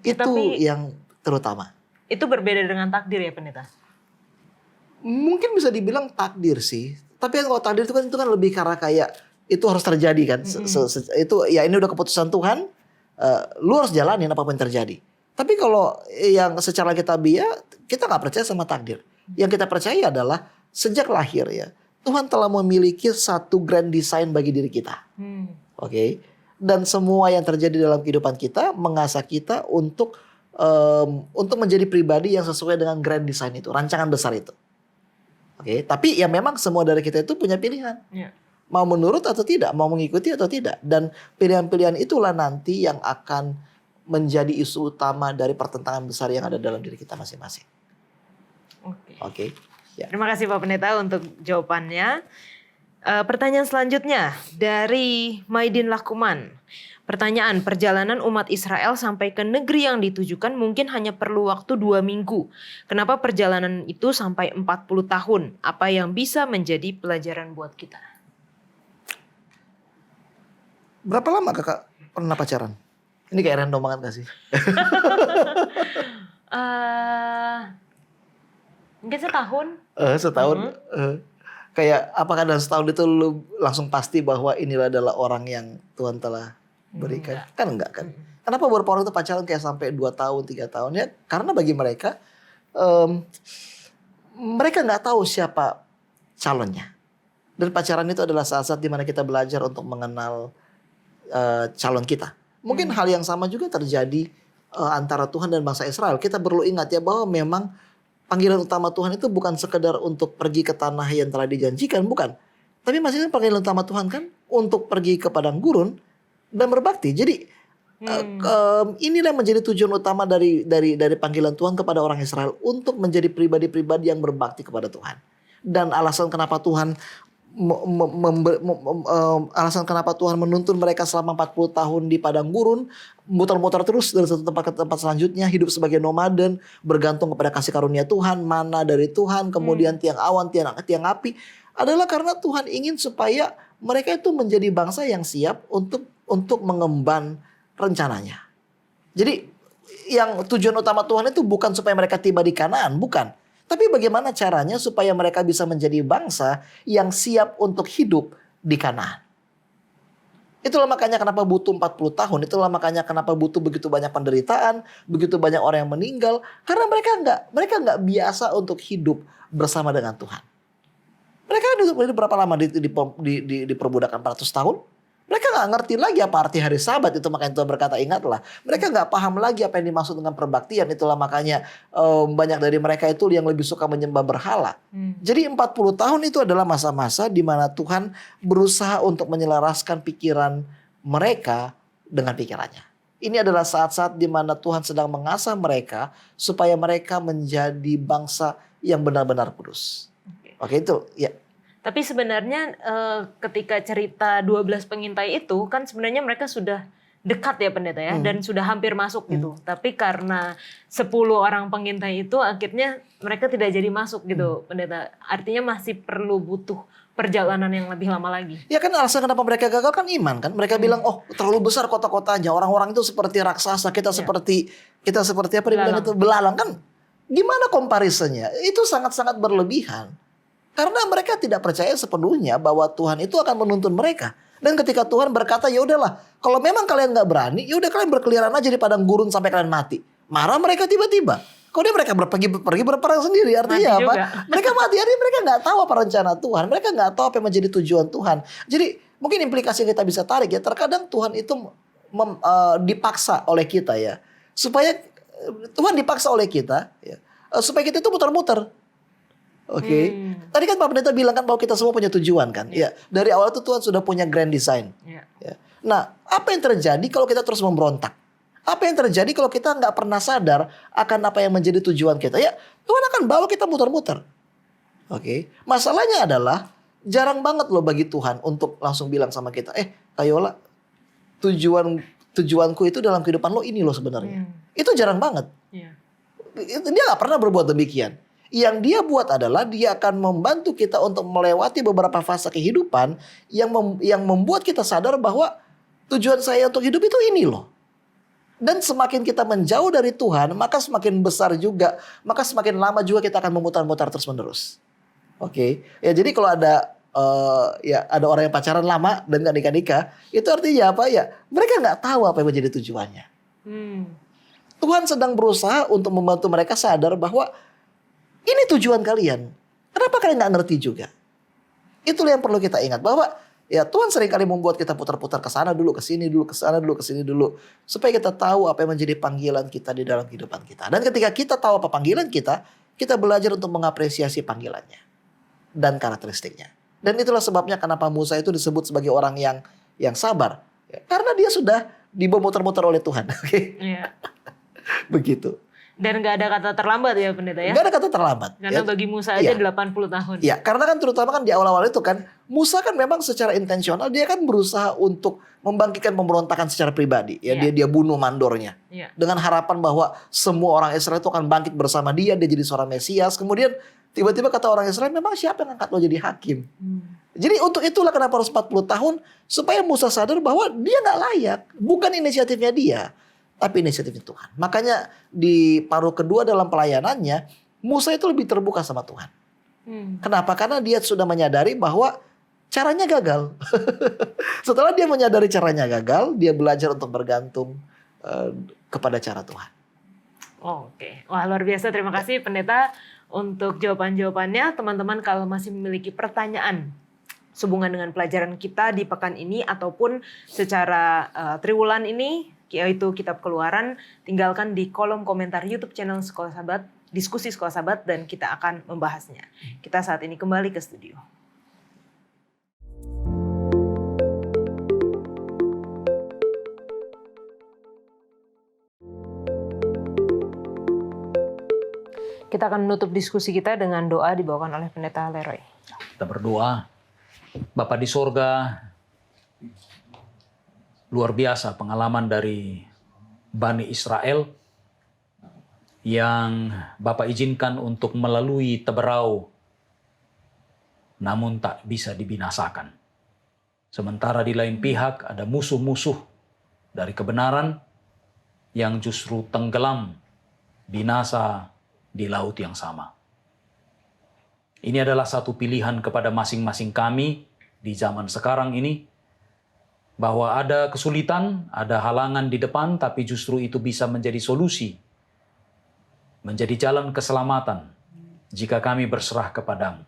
Itu Tapi yang terutama. itu berbeda dengan takdir ya pendeta? Mungkin bisa dibilang takdir sih. Tapi kan kalau takdir itu kan lebih karena kayak itu harus terjadi kan. Itu ya ini udah keputusan Tuhan. Lu harus jalanin apapun yang terjadi. Tapi kalau yang secara kitabiah kita nggak percaya sama takdir. Yang kita percaya adalah sejak lahir ya Tuhan telah memiliki satu grand design bagi diri kita. Oke. Dan semua yang terjadi dalam kehidupan kita mengasah kita untuk menjadi pribadi yang sesuai dengan grand design itu, rancangan besar itu. Oke, tapi ya memang semua dari kita itu punya pilihan. Ya. Mau menurut atau tidak, mau mengikuti atau tidak. Dan pilihan-pilihan itulah nanti yang akan menjadi isu utama dari pertentangan besar yang ada dalam diri kita masing-masing. Oke. Oke. Ya. Terima kasih Pak Pendeta untuk jawabannya. Pertanyaan selanjutnya dari Maidin Lakuman. Pertanyaan, perjalanan umat Israel sampai ke negeri yang ditujukan mungkin hanya perlu waktu 2 minggu. Kenapa perjalanan itu sampai 40 tahun? Apa yang bisa menjadi pelajaran buat kita? Berapa lama kakak pernah pacaran? Ini kayak random banget gak sih? Mungkin setahun. Setahun. Kayak apakah dalam setahun itu lu langsung pasti bahwa inilah adalah orang yang Tuhan telah berikan? Kan enggak kan? Kenapa beberapa orang itu pacaran kayak sampai 2 tahun, 3 tahun? Ya karena bagi mereka, mereka nggak tahu siapa calonnya. Dan pacaran itu adalah saat-saat dimana kita belajar untuk mengenal calon kita. Mungkin hal yang sama juga terjadi antara Tuhan dan bangsa Israel. Kita perlu ingat ya bahwa memang panggilan utama Tuhan itu bukan sekedar untuk pergi ke tanah yang telah dijanjikan, bukan. Tapi masih panggilan utama Tuhan kan untuk pergi ke padang gurun dan berbakti. Jadi inilah yang menjadi tujuan utama dari panggilan Tuhan kepada orang Israel untuk menjadi pribadi-pribadi yang berbakti kepada Tuhan. Dan alasan kenapa Tuhan menuntun mereka selama 40 tahun di padang gurun, muter-muter terus dari satu tempat ke tempat selanjutnya, hidup sebagai nomaden, bergantung kepada kasih karunia Tuhan, mana dari Tuhan, kemudian tiang awan, tiang api, adalah karena Tuhan ingin supaya mereka itu menjadi bangsa yang siap untuk mengemban rencananya. Jadi yang tujuan utama Tuhan itu bukan supaya mereka tiba di Kanaan, bukan. Tapi bagaimana caranya supaya mereka bisa menjadi bangsa yang siap untuk hidup di Kanaan. Itulah makanya kenapa butuh 40 tahun. Itulah makanya kenapa butuh begitu banyak penderitaan, begitu banyak orang yang meninggal. Karena mereka nggak biasa untuk hidup bersama dengan Tuhan. Mereka hidup berapa lama di perbudakan 400 tahun? Mereka nggak ngerti lagi apa arti hari Sabat. Itu makanya Tuhan berkata, ingatlah. Mereka nggak paham lagi apa yang dimaksud dengan perbaktian. Itulah makanya banyak dari mereka itu yang lebih suka menyembah berhala. Jadi 40 tahun itu adalah masa-masa di mana Tuhan berusaha untuk menyelaraskan pikiran mereka dengan pikirannya. Ini adalah saat-saat di mana Tuhan sedang mengasah mereka supaya mereka menjadi bangsa yang benar-benar kudus. Oke, itu ya. Tapi sebenarnya ketika cerita 12 pengintai itu kan sebenarnya mereka sudah dekat ya pendeta ya dan sudah hampir masuk gitu. Tapi karena 10 orang pengintai itu akhirnya mereka tidak jadi masuk gitu pendeta. Artinya masih perlu butuh perjalanan yang lebih lama lagi. Ya kan alasan kenapa mereka gagal kan iman kan. Mereka bilang oh terlalu besar kota-kotanya. Orang-orang itu seperti raksasa. Kita seperti apa dibilang itu belalang kan. Gimana comparisonnya? Itu sangat-sangat berlebihan. Karena mereka tidak percaya sepenuhnya bahwa Tuhan itu akan menuntun mereka. Dan ketika Tuhan berkata, ya udahlah, kalau memang kalian nggak berani, ya udah kalian berkeliaran aja di padang gurun sampai kalian mati. Marah mereka tiba-tiba. Kalau mereka pergi berperang sendiri, artinya apa? Mereka mati, artinya mereka nggak tahu apa rencana Tuhan. Mereka nggak tahu apa yang menjadi tujuan Tuhan. Jadi mungkin implikasi yang kita bisa tarik ya, terkadang Tuhan itu dipaksa oleh kita ya, supaya Tuhan dipaksa oleh kita, ya, supaya kita itu muter-muter. Oke. Tadi kan Pak Pendeta bilang kan bahwa kita semua punya tujuan kan. Ya, dari awal itu Tuhan sudah punya grand design. Ya. Nah, apa yang terjadi kalau kita terus memberontak? Apa yang terjadi kalau kita nggak pernah sadar akan apa yang menjadi tujuan kita? Ya, Tuhan akan bawa kita muter-muter. Oke. Masalahnya adalah jarang banget loh bagi Tuhan untuk langsung bilang sama kita, Kayola, tujuanku itu dalam kehidupan lo ini loh sebenarnya. Itu jarang banget. Dia nggak pernah berbuat demikian. Yang dia buat adalah dia akan membantu kita untuk melewati beberapa fase kehidupan yang membuat kita sadar bahwa tujuan saya untuk hidup itu ini loh. Dan semakin kita menjauh dari Tuhan, maka semakin besar juga, maka semakin lama juga kita akan memutar-mutar terus-menerus. Oke, ya jadi kalau ada ada orang yang pacaran lama dan nggak nikah-nikah, itu artinya apa ya? Mereka nggak tahu apa yang menjadi tujuannya. Tuhan sedang berusaha untuk membantu mereka sadar bahwa ini tujuan kalian. Kenapa kalian nggak ngerti juga? Itulah yang perlu kita ingat bahwa ya Tuhan seringkali membuat kita putar-putar ke sana dulu, ke sini dulu, ke sana dulu, ke sini dulu, supaya kita tahu apa yang menjadi panggilan kita di dalam kehidupan kita. Dan ketika kita tahu apa panggilan kita belajar untuk mengapresiasi panggilannya dan karakteristiknya. Dan itulah sebabnya kenapa Musa itu disebut sebagai orang yang sabar, ya, karena dia sudah dibawa muter-muter oleh Tuhan. Iya. Begitu. Dan nggak ada kata terlambat ya pendeta ya? Gak ada kata terlambat. Karena Ya. bagi Musa aja Iya. 80 tahun. Ya, karena kan terutama kan di awal-awal itu kan Musa kan memang secara intensional dia kan berusaha untuk membangkitkan pemberontakan secara pribadi. Ya, Iya. dia bunuh mandornya. Iya. Dengan harapan bahwa semua orang Israel itu akan bangkit bersama dia jadi seorang Mesias. Kemudian tiba-tiba kata orang Israel, memang siapa yang angkat lo jadi hakim? Jadi untuk itulah kenapa harus 40 tahun supaya Musa sadar bahwa dia nggak layak. Bukan inisiatifnya dia, tapi inisiatifnya Tuhan. Makanya di paruh kedua dalam pelayanannya, Musa itu lebih terbuka sama Tuhan. Kenapa? Karena dia sudah menyadari bahwa caranya gagal. Setelah dia menyadari caranya gagal, dia belajar untuk bergantung kepada cara Tuhan. Oke, wah luar biasa. Terima kasih pendeta untuk jawaban-jawabannya. Teman-teman kalau masih memiliki pertanyaan sehubungan dengan pelajaran kita di pekan ini ataupun secara triwulan ini, yaitu Kitab Keluaran, tinggalkan di kolom komentar YouTube channel Sekolah Sahabat, Diskusi Sekolah Sahabat, dan kita akan membahasnya. Kita saat ini kembali ke studio. Kita akan menutup diskusi kita dengan doa dibawakan oleh Pendeta Leroy. Kita berdoa. Bapa di sorga, luar biasa pengalaman dari Bani Israel yang Bapak izinkan untuk melalui teberau, namun tak bisa dibinasakan. Sementara di lain pihak ada musuh-musuh dari kebenaran yang justru tenggelam, binasa di laut yang sama. Ini adalah satu pilihan kepada masing-masing kami di zaman sekarang ini, bahwa ada kesulitan, ada halangan di depan, tapi justru itu bisa menjadi solusi, menjadi jalan keselamatan jika kami berserah kepadamu.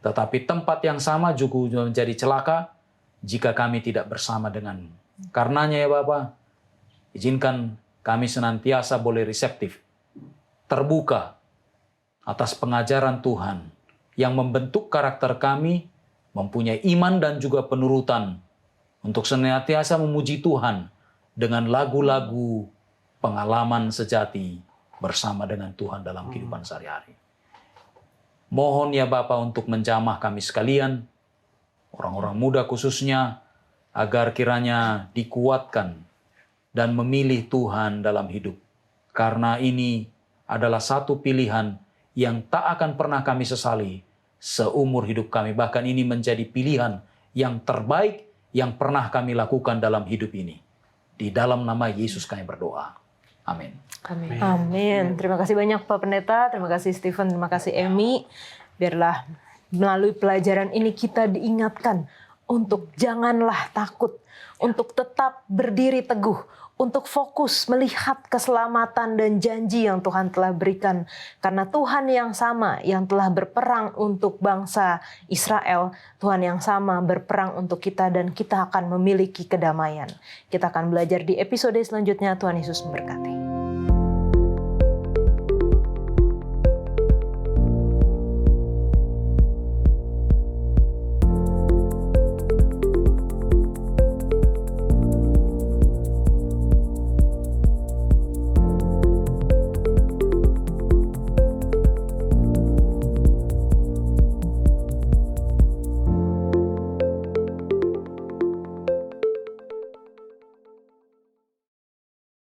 Tetapi tempat yang sama juga menjadi celaka jika kami tidak bersama denganmu. Karenanya ya Bapa, izinkan kami senantiasa boleh reseptif, terbuka atas pengajaran Tuhan yang membentuk karakter kami, mempunyai iman dan juga penurutan untuk senantiasa memuji Tuhan dengan lagu-lagu pengalaman sejati bersama dengan Tuhan dalam kehidupan sehari-hari. Mohon ya Bapa untuk menjamah kami sekalian, orang-orang muda khususnya, agar kiranya dikuatkan dan memilih Tuhan dalam hidup. Karena ini adalah satu pilihan yang tak akan pernah kami sesali seumur hidup kami. Bahkan ini menjadi pilihan yang terbaik yang pernah kami lakukan dalam hidup ini. Di dalam nama Yesus kami berdoa. Amin. Amin. Terima kasih banyak Pak Pendeta, terima kasih Stephen, terima kasih Emi. Biarlah melalui pelajaran ini kita diingatkan untuk janganlah takut, untuk tetap berdiri teguh, untuk fokus melihat keselamatan dan janji yang Tuhan telah berikan. Karena Tuhan yang sama yang telah berperang untuk bangsa Israel, Tuhan yang sama berperang untuk kita dan kita akan memiliki kedamaian. Kita akan belajar di episode selanjutnya. Tuhan Yesus memberkati.